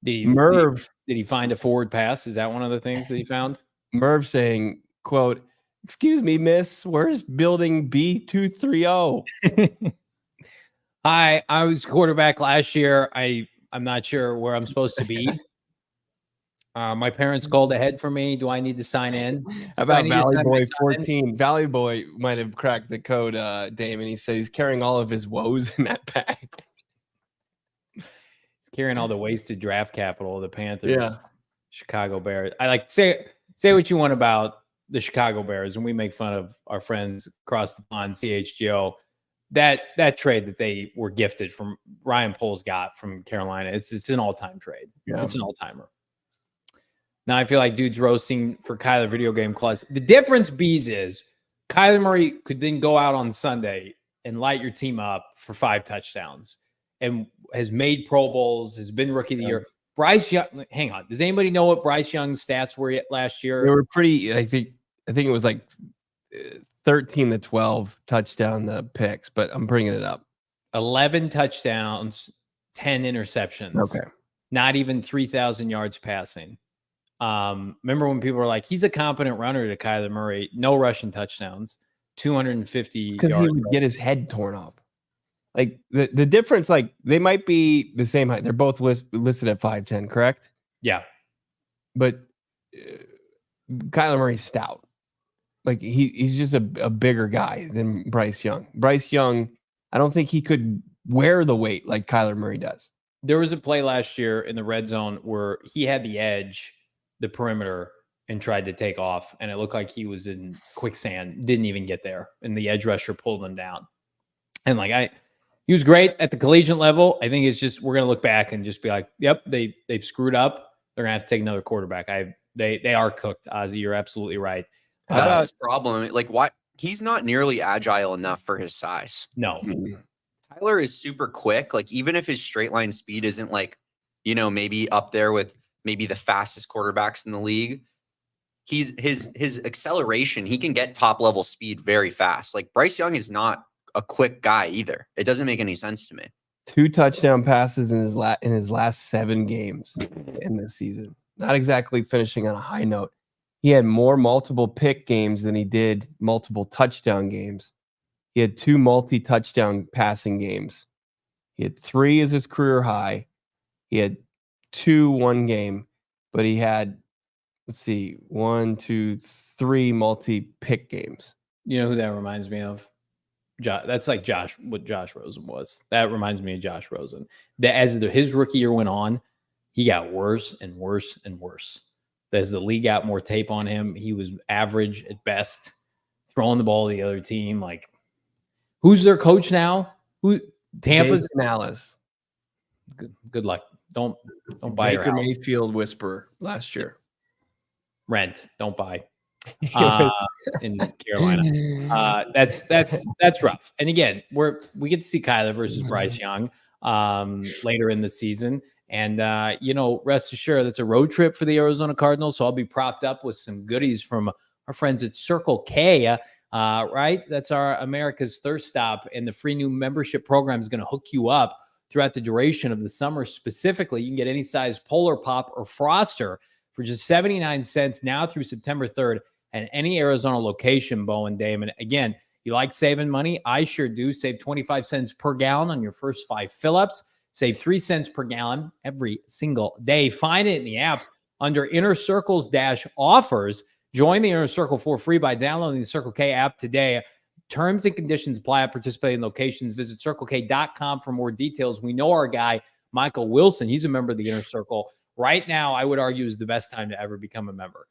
Did he find a forward pass? Is that one of the things that he found? Merv saying, quote, "Excuse me, miss, where's building B230? I was quarterback last year. I'm not sure where I'm supposed to be. My parents called ahead for me. Do I need to sign in? How about Valley Boy 14? Valley Boy might have cracked the code, Damon. He said he's carrying all of his woes in that bag. He's carrying all the wasted draft capital of the Panthers. Yeah. Chicago Bears. I like say what you want about the Chicago Bears, and we make fun of our friends across the pond, CHGO. That trade that they were gifted from Ryan Poles got from Carolina, it's an all-time trade. Yeah. It's an all-timer. Now I feel like dude's roasting for Kyler video game clause. The difference, Bees, is Kyler Murray could then go out on Sunday and light your team up for 5 touchdowns and has made Pro Bowls, has been rookie of the year. Bryce Young, hang on. Does anybody know what Bryce Young's stats were last year? They were pretty, I think it was like 13 to 12 touchdown picks, but I'm bringing it up. 11 touchdowns, 10 interceptions. Okay. Not even 3,000 yards passing. Remember when people were like, he's a competent runner to Kyler Murray, no rushing touchdowns, 250 because he would get his head torn off. Like the difference, like they might be the same height. They're both listed at 5'10", correct? Yeah. But Kyler Murray's stout. Like he's just a bigger guy than Bryce Young. Bryce Young, I don't think he could wear the weight like Kyler Murray does. There was a play last year in the red zone where he had the edge, the perimeter, and tried to take off, and it looked like he was in quicksand, didn't even get there, and the edge rusher pulled him down. And he was great at the collegiate level. I think it's just we're gonna look back and just be like, yep, they've screwed up. They're gonna have to take another quarterback. They are cooked, Ozzy. You're absolutely right. That's his problem. Like, why he's not nearly agile enough for his size. No. Tyler is super quick. Like, even if his straight line speed isn't like, maybe up there with maybe the fastest quarterbacks in the league, his acceleration, he can get top level speed very fast. Like, Bryce Young is not a quick guy either. It doesn't make any sense to me. 2 touchdown passes in his last 7 games in this season. Not exactly finishing on a high note. He had more multiple pick games than he did multiple touchdown games. He had 2 multi-touchdown passing games. He had 3 as his career high. He had 2 one game, but he had, 1, 2, 3 multi-pick games. You know who that reminds me of? That's like what Josh Rosen was. That reminds me of Josh Rosen. That as his rookie year went on, he got worse and worse and worse. As the league got more tape on him, he was average at best, throwing the ball to the other team. Like, who's their coach now? Who? Tampa's Canales. Good luck. Don't buy Baker your house. Mayfield whisperer last year. Rent. Don't buy. In Carolina. That's rough. And again, we get to see Kyler versus Bryce Young later in the season. And rest assured that's a road trip for the Arizona Cardinals. So I'll be propped up with some goodies from our friends at Circle K. Right? That's our America's Thirst Stop. And the free new membership program is going to hook you up throughout the duration of the summer. Specifically, you can get any size Polar Pop or Froster for just 79 cents now through September 3rd at any Arizona location, Bo and Damon. Again, you like saving money? I sure do. Save 25 cents per gallon on your first 5 fill-ups. Save 3 cents per gallon every single day. Find it in the app under Inner Circles-offers. Join the Inner Circle for free by downloading the Circle K app today. Terms and conditions apply at participating locations. Visit CircleK.com for more details. We know our guy, Michael Wilson. He's a member of the Inner Circle. Right now, I would argue is the best time to ever become a member.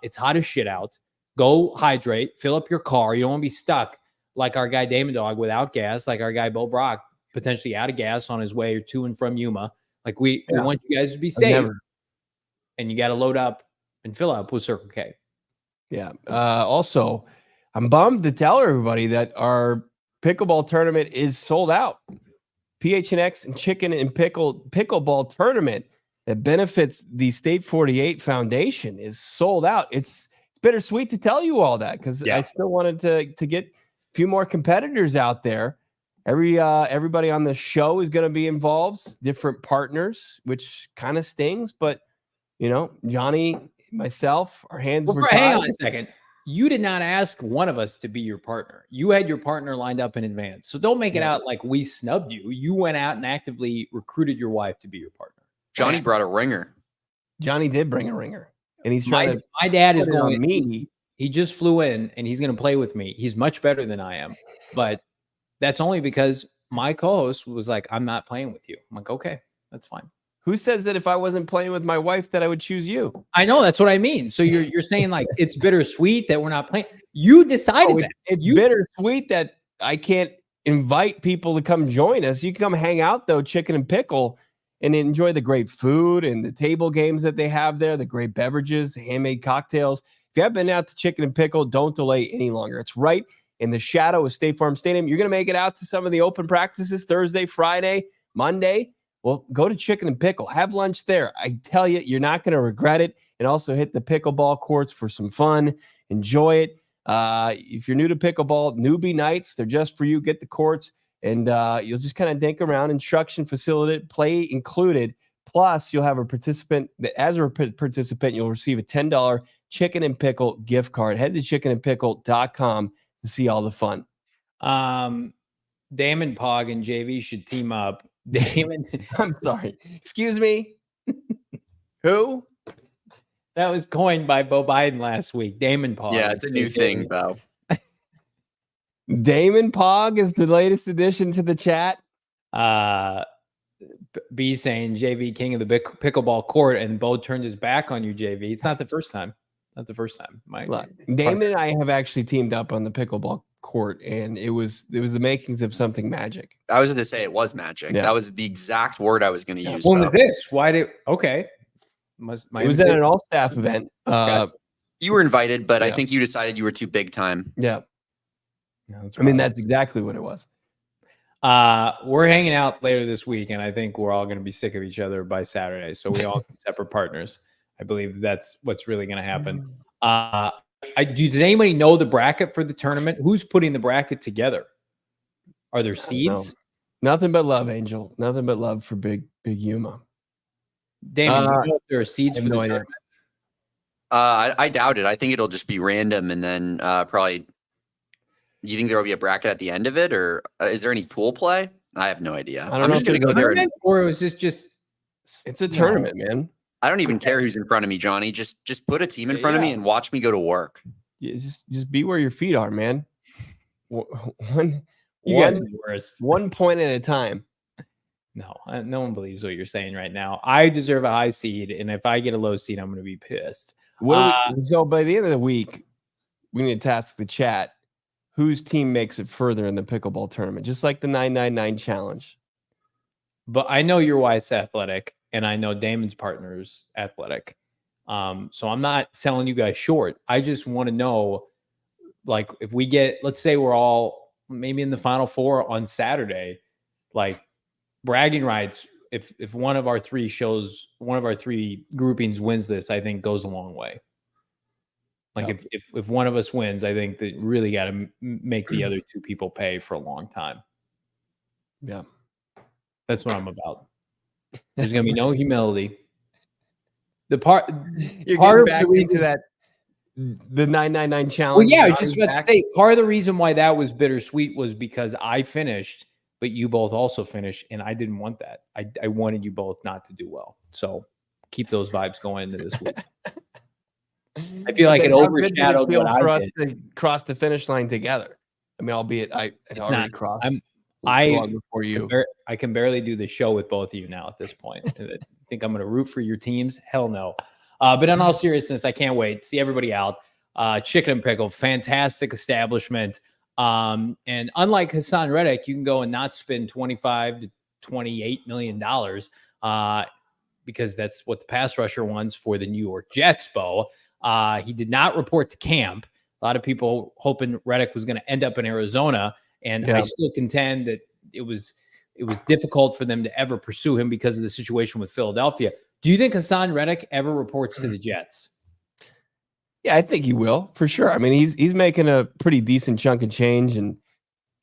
It's hot as shit out. Go hydrate. Fill up your car. You don't want to be stuck like our guy Damon Dawg without gas, like our guy Bo Brack potentially out of gas on his way to and from Yuma. Like we want you guys to be safe. And you got to load up and fill up with Circle K. Yeah. Also, I'm bummed to tell everybody that our pickleball tournament is sold out. PHNX and Chicken and Pickleball tournament that benefits the State 48 Foundation is sold out. It's bittersweet to tell you all that because I still wanted to get a few more competitors out there. Everybody on the show is going to be involved, different partners, which kind of stings. But, Johnny, myself, our hands were tied. Hang on a second. You did not ask one of us to be your partner. You had your partner lined up in advance. So don't make it out like we snubbed you. You went out and actively recruited your wife to be your partner. Johnny brought a ringer. Johnny did bring a ringer. And he's trying to. My dad is going on me. He just flew in and he's going to play with me. He's much better than I am. But that's only because my co-host was like, I'm not playing with you. I'm like, okay, that's fine. Who says that if I wasn't playing with my wife that I would choose you? I know. That's what I mean. So you're saying like it's bittersweet that we're not playing. You decided that. It's bittersweet that I can't invite people to come join us. You can come hang out, though, Chicken and Pickle, and enjoy the great food and the table games that they have there, the great beverages, the handmade cocktails. If you haven't been out to Chicken and Pickle, don't delay any longer. It's right in the shadow of State Farm Stadium. You're going to make it out to some of the open practices Thursday, Friday, Monday. Well, go to Chicken and Pickle. Have lunch there. I tell you, you're not going to regret it. And also hit the pickleball courts for some fun. Enjoy it. If you're new to pickleball, newbie nights, they're just for you. Get the courts, and you'll just kind of dink around. Instruction facilitated, play included. Plus, you'll have a participant. As a participant, you'll receive a $10 Chicken and Pickle gift card. Head to chickenandpickle.com to see all the fun. Damon, Pog, and JV should team up. Damon, I'm sorry. Excuse me. Who? That was coined by Bo Biden last week. Damon Pog. Yeah, it's a new thing, Bo. Damon Pog is the latest addition to the chat. B saying JV king of the pickleball court, and Bo turned his back on you, JV. It's not the first time. Not the first time. Look, Damon and I have actually teamed up on the pickleball court, and it was the makings of something magic. I was going to say it was magic. Yeah. That was the exact word I was going to use. When was this? Why did? Okay. It was at an all-staff event. You were invited, but I think you decided you were too big time. Yeah. That's I mean, that's exactly what it was. We're hanging out later this week, and I think we're all going to be sick of each other by Saturday. So we all get separate partners. I believe that's what's really going to happen. Does anybody know the bracket for the tournament? Who's putting the bracket together? Are there seeds? Nothing but love, Angel. Nothing but love for Big Yuma. Damon, do you know if there are seeds for the tournament? I doubt it. I think it'll just be random, and then probably. You think there will be a bracket at the end of it, or is there any pool play? I have no idea. I don't know if going to go there. Or is this just? It's a tournament, man. I don't even care who's in front of me, Johnny. Just put a team in front of me and watch me go to work. Yeah, just be where your feet are, man. One point at a time. No, no one believes what you're saying right now. I deserve a high seed, and if I get a low seed, I'm going to be pissed. So by the end of the week, we need to task the chat whose team makes it further in the pickleball tournament, just like the 999 challenge. But I know your wife's athletic, and I know Damon's partner's athletic. So I'm not selling you guys short. I just want to know, like, if we get, let's say we're all maybe in the Final Four on Saturday, like bragging rights. If one of our three groupings wins this, I think goes a long way. Like if one of us wins, I think that really got to make the other two people pay for a long time. Yeah. That's what I'm about. There's going to be no humility. The part you're part getting of back the reason into that the 999 well, challenge. yeah, I was just about to say part of the reason why that was bittersweet was because I finished, but you both also finished, and I didn't want that. I wanted you both not to do well. So keep those vibes going into this week. I feel like it overshadowed what for I us did. to cross the finish line together. I mean, albeit I had It's already not- crossed. I before you. I can barely do the show with both of you now at this point. I think I'm going to root for your teams. Hell no. But in all seriousness, I can't wait to see everybody out. Chicken and Pickle, fantastic establishment. And unlike Haason Reddick, you can go and not spend $25 to $28 million because that's what the pass rusher wants for the New York Jets, Bo. He did not report to camp. A lot of people hoping Reddick was going to end up in Arizona. And I still contend that it was difficult for them to ever pursue him because of the situation with Philadelphia. Do you think Haason Reddick ever reports to the Jets? Yeah, I think he will for sure. I mean, he's making a pretty decent chunk of change, and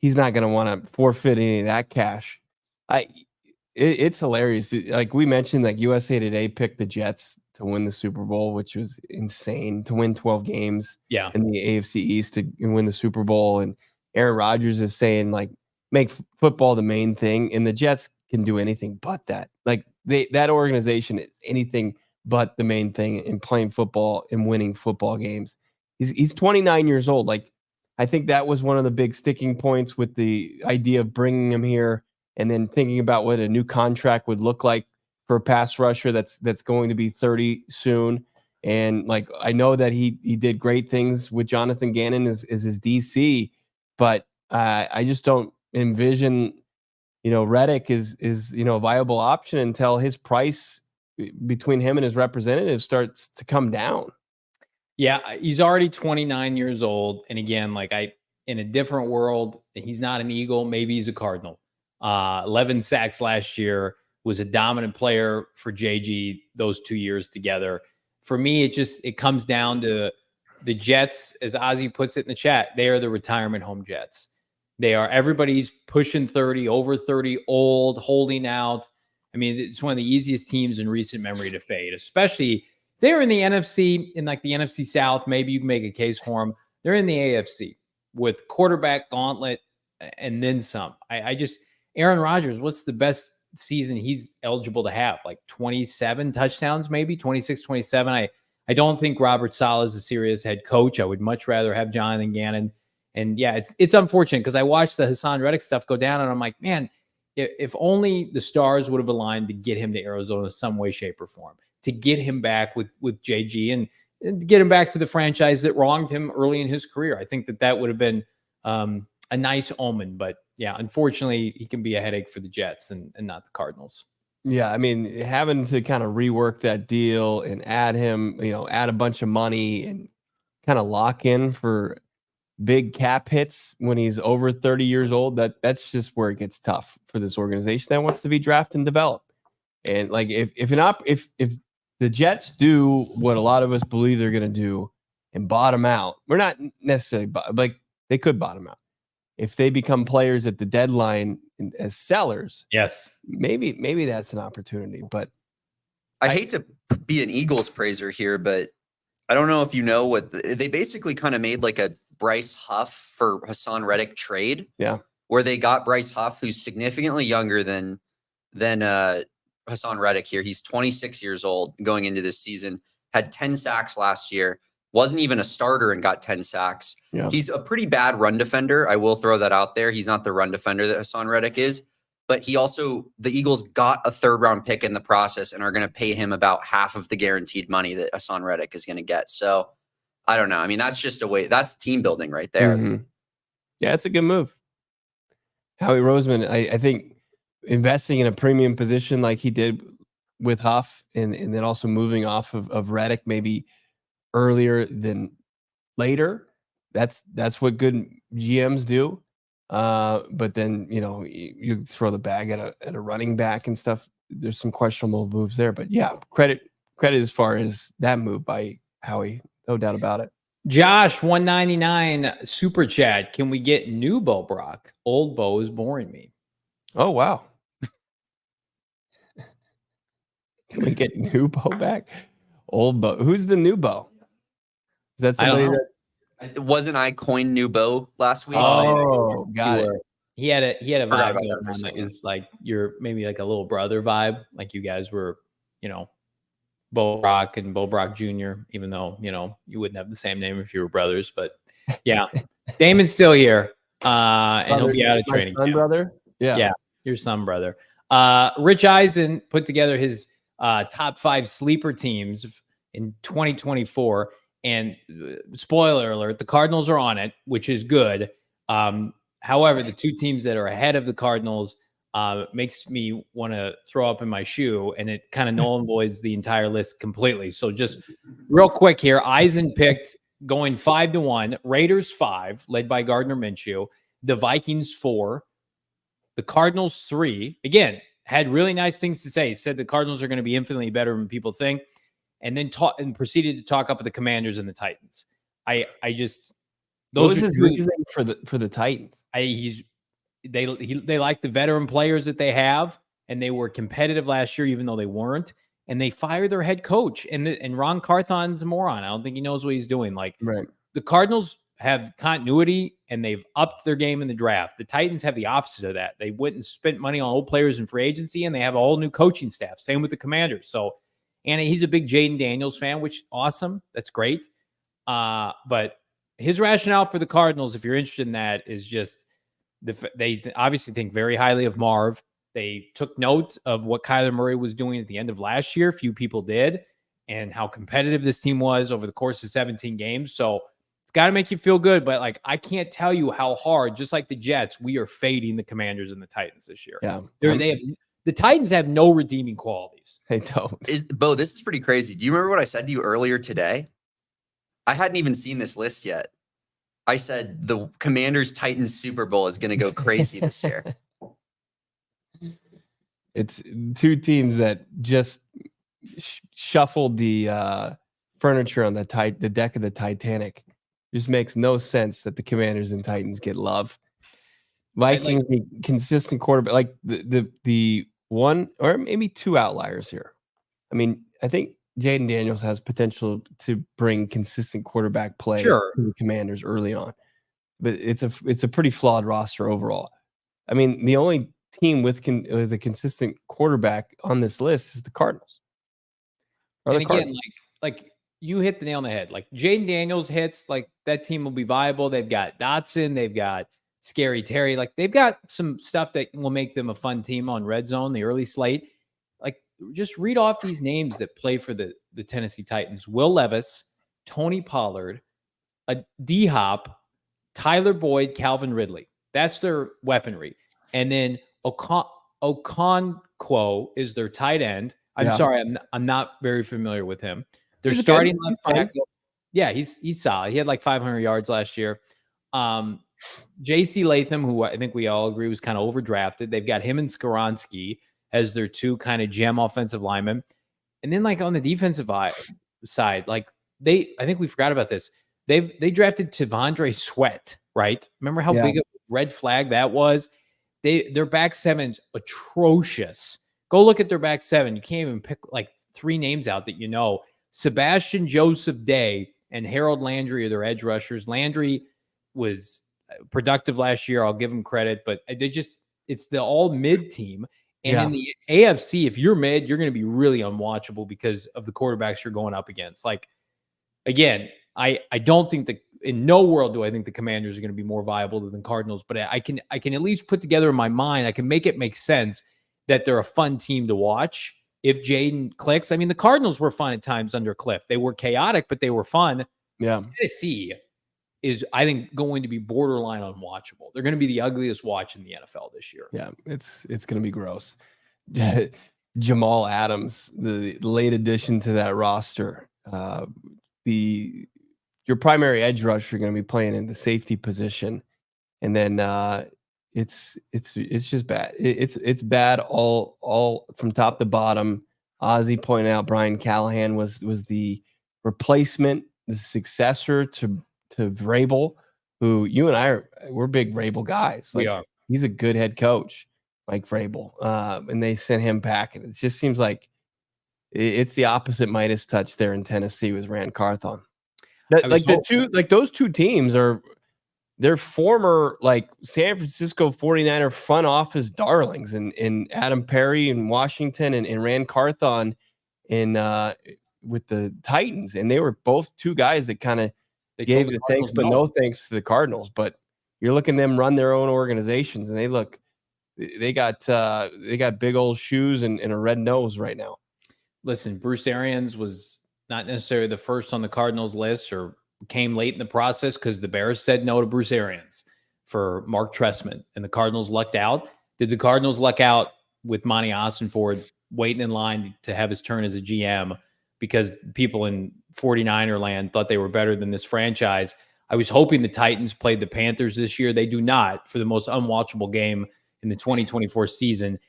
he's not going to want to forfeit any of that cash. It's hilarious. Like we mentioned, like USA Today picked the Jets to win the Super Bowl, which was insane, to win 12 games in the AFC East to win the Super Bowl. And Aaron Rodgers is saying, like, make football the main thing, and the Jets can do anything but that. Like that organization is anything but the main thing in playing football and winning football games. He's 29 years old. Like, I think that was one of the big sticking points with the idea of bringing him here and then thinking about what a new contract would look like for a pass rusher that's going to be 30 soon. And like, I know that he did great things with Jonathan Gannon as his DC, but I just don't envision, Reddick is a viable option until his price between him and his representative starts to come down. Yeah, he's already 29 years old. And again, like in a different world, he's not an Eagle. Maybe he's a Cardinal. 11 sacks last year, was a dominant player for JG those 2 years together. For me, it comes down to the Jets, as Ozzy puts it in the chat. They are the retirement home Jets. They are, everybody's pushing 30, over 30, old, holding out. I mean, it's one of the easiest teams in recent memory to fade, especially they're in the NFC, in like the NFC South. Maybe you can make a case for them. They're in the AFC with quarterback gauntlet and then some. Aaron Rodgers, what's the best season he's eligible to have? Like 27 touchdowns, maybe 26, 27. I don't think Robert Saleh is a serious head coach. I would much rather have Jonathan Gannon. And yeah, it's unfortunate because I watched the Haason Reddick stuff go down and I'm like, man, if only the stars would have aligned to get him to Arizona some way, shape, or form, to get him back with JG and get him back to the franchise that wronged him early in his career. I think that would have been a nice omen. But yeah, unfortunately, he can be a headache for the Jets and not the Cardinals. Yeah, I mean, having to kind of rework that deal and add him, add a bunch of money and kind of lock in for big cap hits when he's over 30 years old, that's just where it gets tough for this organization that wants to be draft and develop. And like if the Jets do what a lot of us believe they're going to do and bottom out, we're not necessarily like they could bottom out. If they become players at the deadline as sellers, yes, maybe that's an opportunity. But I hate to be an Eagles praiser here, but I don't know if you know what they basically kind of made like a Bryce Huff for Haason Reddick trade. Yeah. Where they got Bryce Huff, who's significantly younger than Haason Reddick here. He's 26 years old going into this season, had 10 sacks last year, wasn't even a starter and got 10 sacks. Yeah. He's a pretty bad run defender. I will throw that out there. He's not the run defender that Haason Reddick is, but the Eagles got a 3rd round pick in the process and are going to pay him about half of the guaranteed money that Haason Reddick is going to get. So I don't know. I mean, that's just that's team building right there. Mm-hmm. Yeah, it's a good move. Howie Roseman, I think investing in a premium position like he did with Huff and then also moving off of Reddick maybe earlier than later. That's what good GMs do. But then, you throw the bag at a running back and stuff. There's some questionable moves there, but yeah, credit as far as that move by Howie, no doubt about it. Josh 199 super chat. Can we get new Bo Brack? Old Bo is boring me. Oh wow. Can we get new Bo back? Old Bo. Who's the new Bo? Is that somebody that wasn't I coined new Bo last week? Oh, got it. He had a vibe going on that was like you're maybe like a little brother vibe, like you guys were, Bo Brack and Bo Brack Jr., even though, you wouldn't have the same name if you were brothers. But yeah, Damon's still here. And he'll be out of training camp. Brother? Yeah, your son brother. Rich Eisen put together his top 5 sleeper teams in 2024. And spoiler alert, the Cardinals are on it, which is good. However, the 2 teams that are ahead of the Cardinals makes me want to throw up in my shoe, and it kind of null and voids the entire list completely. So just real quick here, Eisen picked going 5-1, Raiders 5, led by Gardner Minshew, the Vikings 4, the Cardinals 3. Again, had really nice things to say. Said the Cardinals are going to be infinitely better than people think, and then proceeded to talk up the Commanders and the Titans. I just those are his reasoning for the Titans. They like the veteran players that they have, and they were competitive last year, even though they weren't. And they fired their head coach, and Ron Carthon's a moron. I don't think he knows what he's doing. Like the Cardinals have continuity, and they've upped their game in the draft. The Titans have the opposite of that. They went and spent money on old players in free agency, and they have a whole new coaching staff. Same with the Commanders. So, and he's a big Jaden Daniels fan, which awesome. That's great. But his rationale for the Cardinals, if you're interested in that, is just they obviously think very highly of Marv. They took note of what Kyler Murray was doing at the end of last year. Few people did, and how competitive this team was over the course of 17 games. So it's got to make you feel good. But like, I can't tell you how hard, just like the Jets, we are fading the Commanders and the Titans this year. Yeah, the Titans have no redeeming qualities. They don't. Bo, this is pretty crazy. Do you remember what I said to you earlier today? I hadn't even seen this list yet. I said the Commanders Titans Super Bowl is going to go crazy this year. It's 2 teams that just shuffled the furniture on the deck of the Titanic. Just makes no sense that the Commanders and Titans get love. Vikings, consistent quarterback, like the one or maybe 2 outliers here. I mean, I think Jaden Daniels has potential to bring consistent quarterback play to the Commanders early on, but it's a pretty flawed roster overall. I mean, the only team with a consistent quarterback on this list is the Cardinals. And again, like you hit the nail on the head. Like Jaden Daniels hits, like that team will be viable. They've got Dotson, they've got Scary Terry. Like they've got some stuff that will make them a fun team on Red Zone, the early slate. Like just read off these names that play for the Tennessee Titans: Will Levis, Tony Pollard, D-Hop, Tyler Boyd, Calvin Ridley. That's their weaponry. And then Okonkwo is their tight end. I'm sorry, I'm not very familiar with him. They're starting left tackle. Yeah, he's solid. He had like 500 yards last year. J.C. Latham, who I think we all agree was kind of overdrafted. They've got him and Skoronski as their 2 kind of gem offensive linemen. And then like on the defensive side, like I think we forgot about this. They drafted Tavondre Sweat, right? Remember how big of a red flag that was? Their back seven's atrocious. Go look at their back 7. You can't even pick like 3 names out that you know. Sebastian Joseph Day and Harold Landry are their edge rushers. Landry was productive last year. I'll give him credit, but it's the all mid team. And in the AFC, if you're mid, you're going to be really unwatchable because of the quarterbacks you're going up against. Like, again, I don't think in no world do I think the Commanders are going to be more viable than the Cardinals, but I can at least put together in my mind, I can make it make sense that they're a fun team to watch if Jaden clicks. I mean, the Cardinals were fun at times under Cliff. They were chaotic, but they were fun. Yeah. Tennessee is, I think, going to be borderline unwatchable. They're going to be the ugliest watch in the NFL this year. Yeah, it's going to be gross. Jamal Adams, the late addition to that roster. Your primary edge rusher are going to be playing in the safety position, and then it's just bad. It's bad all from top to bottom. Ozzy pointed out Brian Callahan was the replacement, the successor to Vrabel, who you and we're big Vrabel guys. We are. He's a good head coach, like Vrabel, and they sent him back, and it just seems like it's the opposite Midas touch there in Tennessee with Rand Carthon. Those two teams they're former like San Francisco 49er front office darlings, and Adam Perry in Washington and Rand Carthon in with the Titans, and they were both two guys that kind of gave the thanks but no thanks to the Cardinals. But you're looking at them run their own organizations, and they got big old shoes and a red nose right now. Listen, Bruce Arians was not necessarily the first on the Cardinals list, or came late in the process because the Bears said no to Bruce Arians for Mark Trestman, and the Cardinals lucked out. Did the Cardinals luck out with Monty Ossenford waiting in line to have his turn as a GM because people in 49er land thought they were better than this franchise? I was hoping the Titans played the Panthers this year. They do not, for the most unwatchable game in the 2024 season.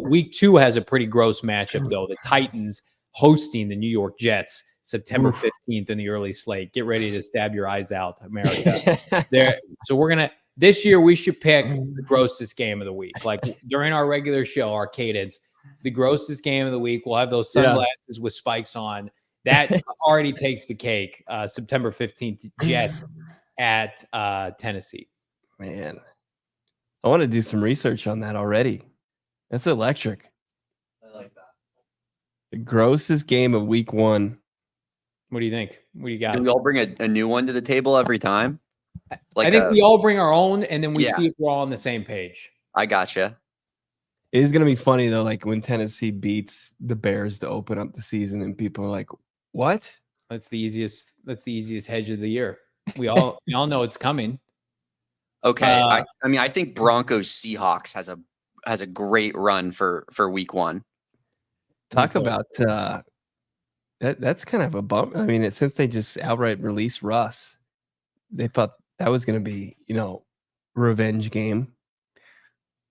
Week 2 has a pretty gross matchup, though. The Titans hosting the New York Jets September 15th in the early slate. Get ready to stab your eyes out, America. So this year we should pick the grossest game of the week. Like during our regular show, our cadence, the grossest game of the week. We'll have those sunglasses with spikes on. That already takes the cake. September 15th, Jets at Tennessee. Man, I want to do some research on that already. That's electric. I like that. The grossest game of week 1. What do you think? What do you got? Do we all bring a new one to the table every time? I think we all bring our own, and then we see if we're all on the same page. I gotcha. It is going to be funny, though, like when Tennessee beats the Bears to open up the season, and people are like, what? That's the easiest hedge of the year. We all know it's coming. Okay. I mean, I think Broncos Seahawks has a great run for week 1. Talk about that's kind of a bump. I mean, since they just outright released Russ, they thought that was going to be, revenge game.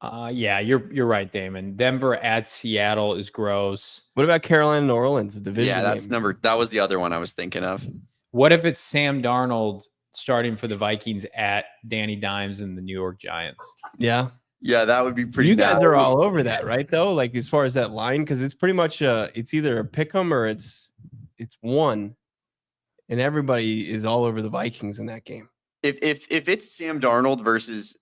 Yeah, you're right, Damon. Denver at Seattle is gross. What about Carolina and New Orleans, the division? Yeah, game? That was the other one I was thinking of. What if it's Sam Darnold starting for the Vikings at Danny Dimes and the New York Giants? Yeah. Yeah, that would be pretty. You guys are all over that, right? Though, like as far as that line, because it's pretty much it's either a pick 'em or it's one, and everybody is all over the Vikings in that game. If it's Sam Darnold versus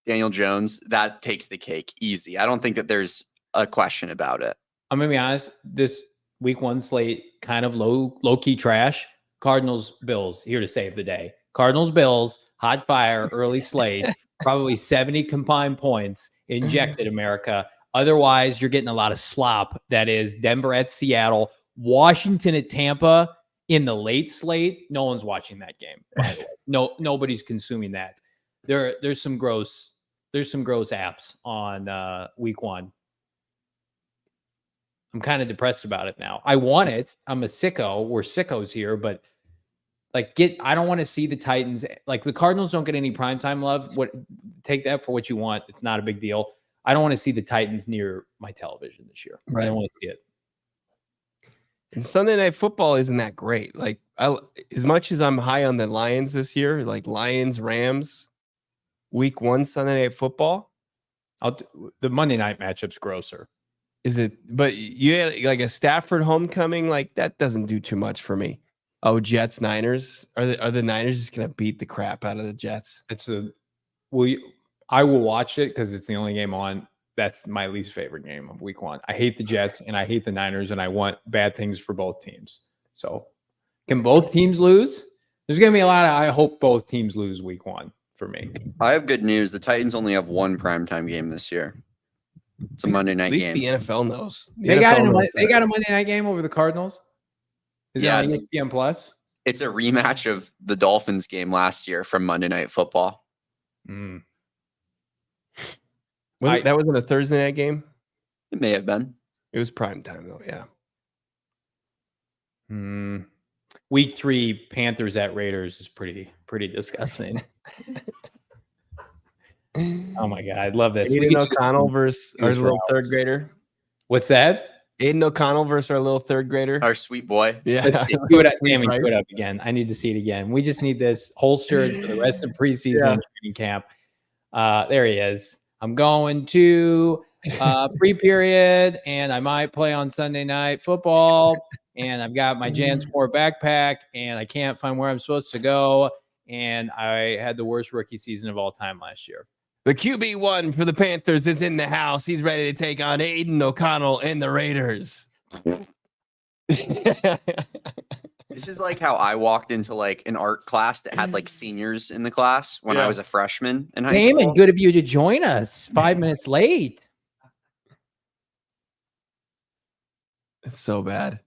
Daniel Jones, that takes the cake easy. I don't think that there's a question about it. I'm gonna be honest. This week 1 slate kind of low key trash. Cardinals Bills here to save the day. Cardinals Bills hot fire early slate. Probably 70 combined points injected, America. Otherwise, you're getting a lot of slop. That is Denver at Seattle, Washington at Tampa in the late slate. No one's watching that game, by the way. Nobody's consuming that. There's some gross apps on week 1. I'm kind of depressed about it now. I want it. I'm a sicko. We're sickos here, but I don't want to see the Titans. Like the Cardinals don't get any primetime love. Take that for what you want. It's not a big deal. I don't want to see the Titans near my television this year. Right. I don't want to see it. And Sunday Night Football isn't that great. Like as much as I'm high on the Lions this year, like Lions, Rams, week 1 Sunday Night Football. The Monday night matchup's grosser. Is it? But you had like a Stafford homecoming. Like that doesn't do too much for me. Oh, Jets, Niners. Are the Niners just gonna beat the crap out of the Jets? I will watch it because it's the only game on. That's my least favorite game of week 1. I hate the Jets and I hate the Niners, and I want bad things for both teams. So can both teams lose? There's going to be a lot of, I hope both teams lose week 1 for me. I have good news. The Titans only have one primetime game this year. It's a Monday night game. At least the NFL knows. They got a Monday night game over the Cardinals. Is it on ESPN Plus? It's a rematch of the Dolphins game last year from Monday Night Football. Mm. That wasn't a Thursday night game? It may have been. It was prime time, though, yeah. Week 3, Panthers at Raiders is pretty disgusting. Oh my God, I love this. Aiden O'Connell versus our little third grader. What's that? Aiden O'Connell versus our little third grader. Our sweet boy. Yeah. Do it up, Damon, do it up again. I need to see it again. We just need this holstered for the rest of preseason training camp. There he is. I'm going to free period, and I might play on Sunday night football. And I've got my Jansport backpack, and I can't find where I'm supposed to go. And I had the worst rookie season of all time last year. The QB1 for the Panthers is in the house. He's ready to take on Aiden O'Connell and the Raiders. This is like how I walked into like an art class that had like seniors in the class when I was a freshman in high school. Damon, good of you to join us 5 minutes late. It's so bad.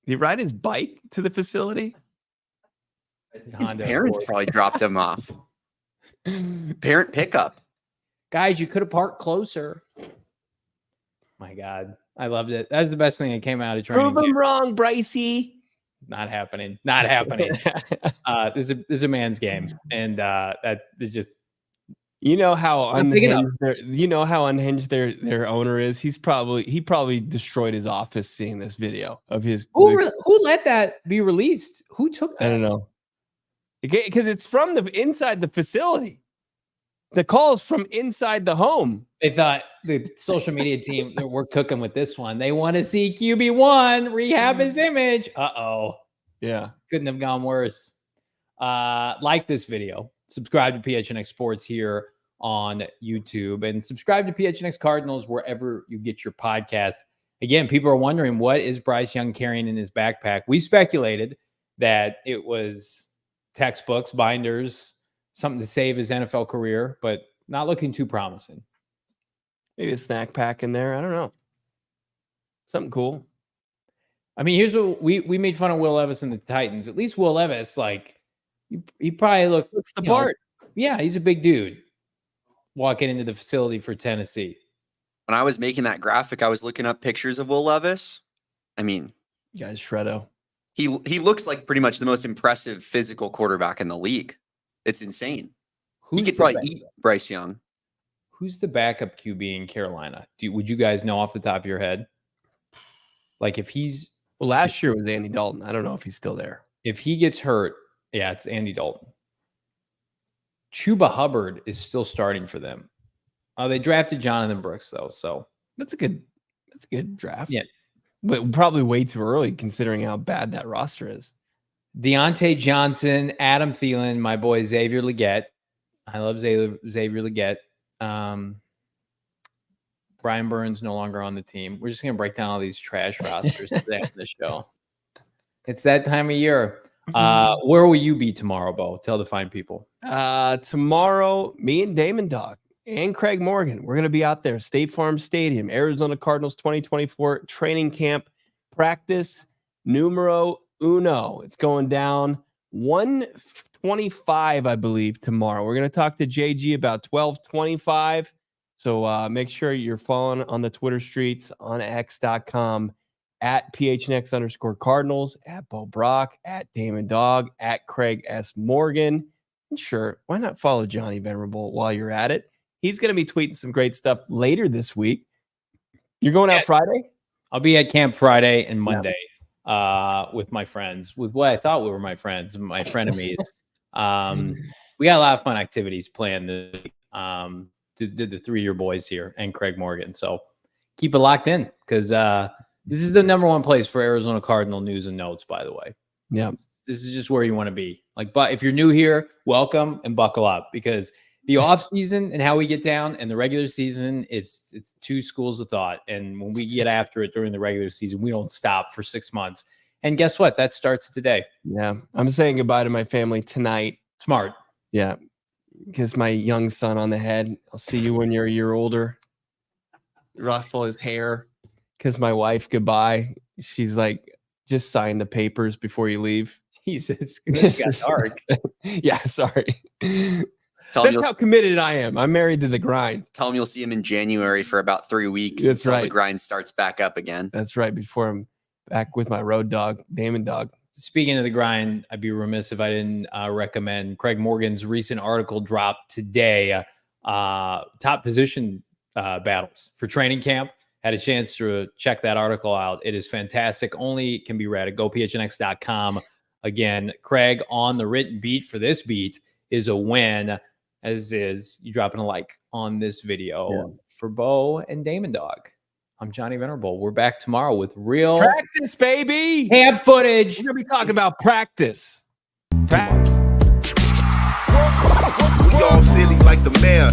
Did he ride his bike to the facility? His parents probably dropped him off. Parent pickup. Guys, you could have parked closer. My God. I loved it. That's the best thing that came out of training. Prove him wrong, Brycey. Not happening. Not happening. This is a man's game. And that is just how unhinged their owner is. He probably destroyed his office seeing this video of his. Who let that be released? Who took that? I don't know. Because it's from the inside the facility. The call's from inside the home. They thought the social media team, we're cooking with this one. They want to see QB1 rehab his image. Uh-oh. Yeah. Couldn't have gone worse. Like this video. Subscribe to PHNX Sports here on YouTube. And subscribe to PHNX Cardinals wherever you get your podcast. Again, people are wondering, what is Bryce Young carrying in his backpack? We speculated that it was textbooks, binders, something to save his NFL career, but not looking too promising. Maybe a snack pack in there. I don't know. Something cool. I mean, here's what we made fun of Will Levis and the Titans. At least Will Levis, like, he probably looks the part. Yeah, he's a big dude walking into the facility for Tennessee. When I was making that graphic, I was looking up pictures of Will Levis. I mean, guys, Shreddo. He looks like pretty much the most impressive physical quarterback in the league. It's insane. He could probably eat Bryce Young. Who's the backup QB in Carolina? Would you guys know off the top of your head? Like if he's... Well, last year was Andy Dalton. I don't know if he's still there. If he gets hurt, yeah, it's Andy Dalton. Chuba Hubbard is still starting for them. They drafted Jonathan Brooks, though, so... That's a good draft. Yeah. But probably way too early considering how bad that roster is. Deontay Johnson, Adam Thielen, my boy Xavier Legette. I love Xavier Legette. Brian Burns no longer on the team. We're just going to break down all these trash rosters today on the show. It's that time of year. Where will you be tomorrow, Bo? Tell the fine people. Tomorrow, me and Damon, Dawg, and Craig Morgan, we're going to be out there, State Farm Stadium, Arizona Cardinals 2024 training camp practice numero uno. It's going down 1:25, I believe, tomorrow. We're going to talk to JG about 12:25. So make sure you're following on the Twitter streets, on x.com, at PHNX_Cardinals, at Bo Brack, at Damon Dawg, at Craig S. Morgan. And sure, why not follow Johnny Venerable while you're at it? He's going to be tweeting some great stuff later this week. You're going out Friday? I'll be at camp Friday and Monday with my friends, with what I thought were my friends, my frenemies. We got a lot of fun activities planned. The 3-year boys here and Craig Morgan. So keep it locked in because this is the #1 place for Arizona Cardinal news and notes, by the way. Yeah. This is just where you want to be. But if you're new here, welcome and buckle up because the off season and how we get down and the regular season, it's two schools of thought. And when we get after it during the regular season, we don't stop for 6 months. And guess what? That starts today. Yeah. I'm saying goodbye to my family tonight. Smart. Yeah. Kiss my young son on the head. I'll see you when you're a year older. Ruffle his hair. Kiss my wife goodbye. She's like, just sign the papers before you leave. Jesus, this got dark. Yeah, sorry. Tell him That's how committed I am. I'm married to the grind. Tell him you'll see him in January for about 3 weeks. That's until right. The grind starts back up again. That's right. Before I'm back with my road dog, Damon Dawg. Speaking of the grind, I'd be remiss if I didn't recommend Craig Morgan's recent article dropped today. Top position battles for training camp. Had a chance to check that article out. It is fantastic. Only can be read at gophnx.com. Again, Craig on the written beat for this beat is a win, as is you dropping a like on this video for Bo and Damon Dawg. I'm Johnny Venerable. We're back tomorrow with real practice, baby. camp footage. We're going to be talking about practice. We all silly like the mayor.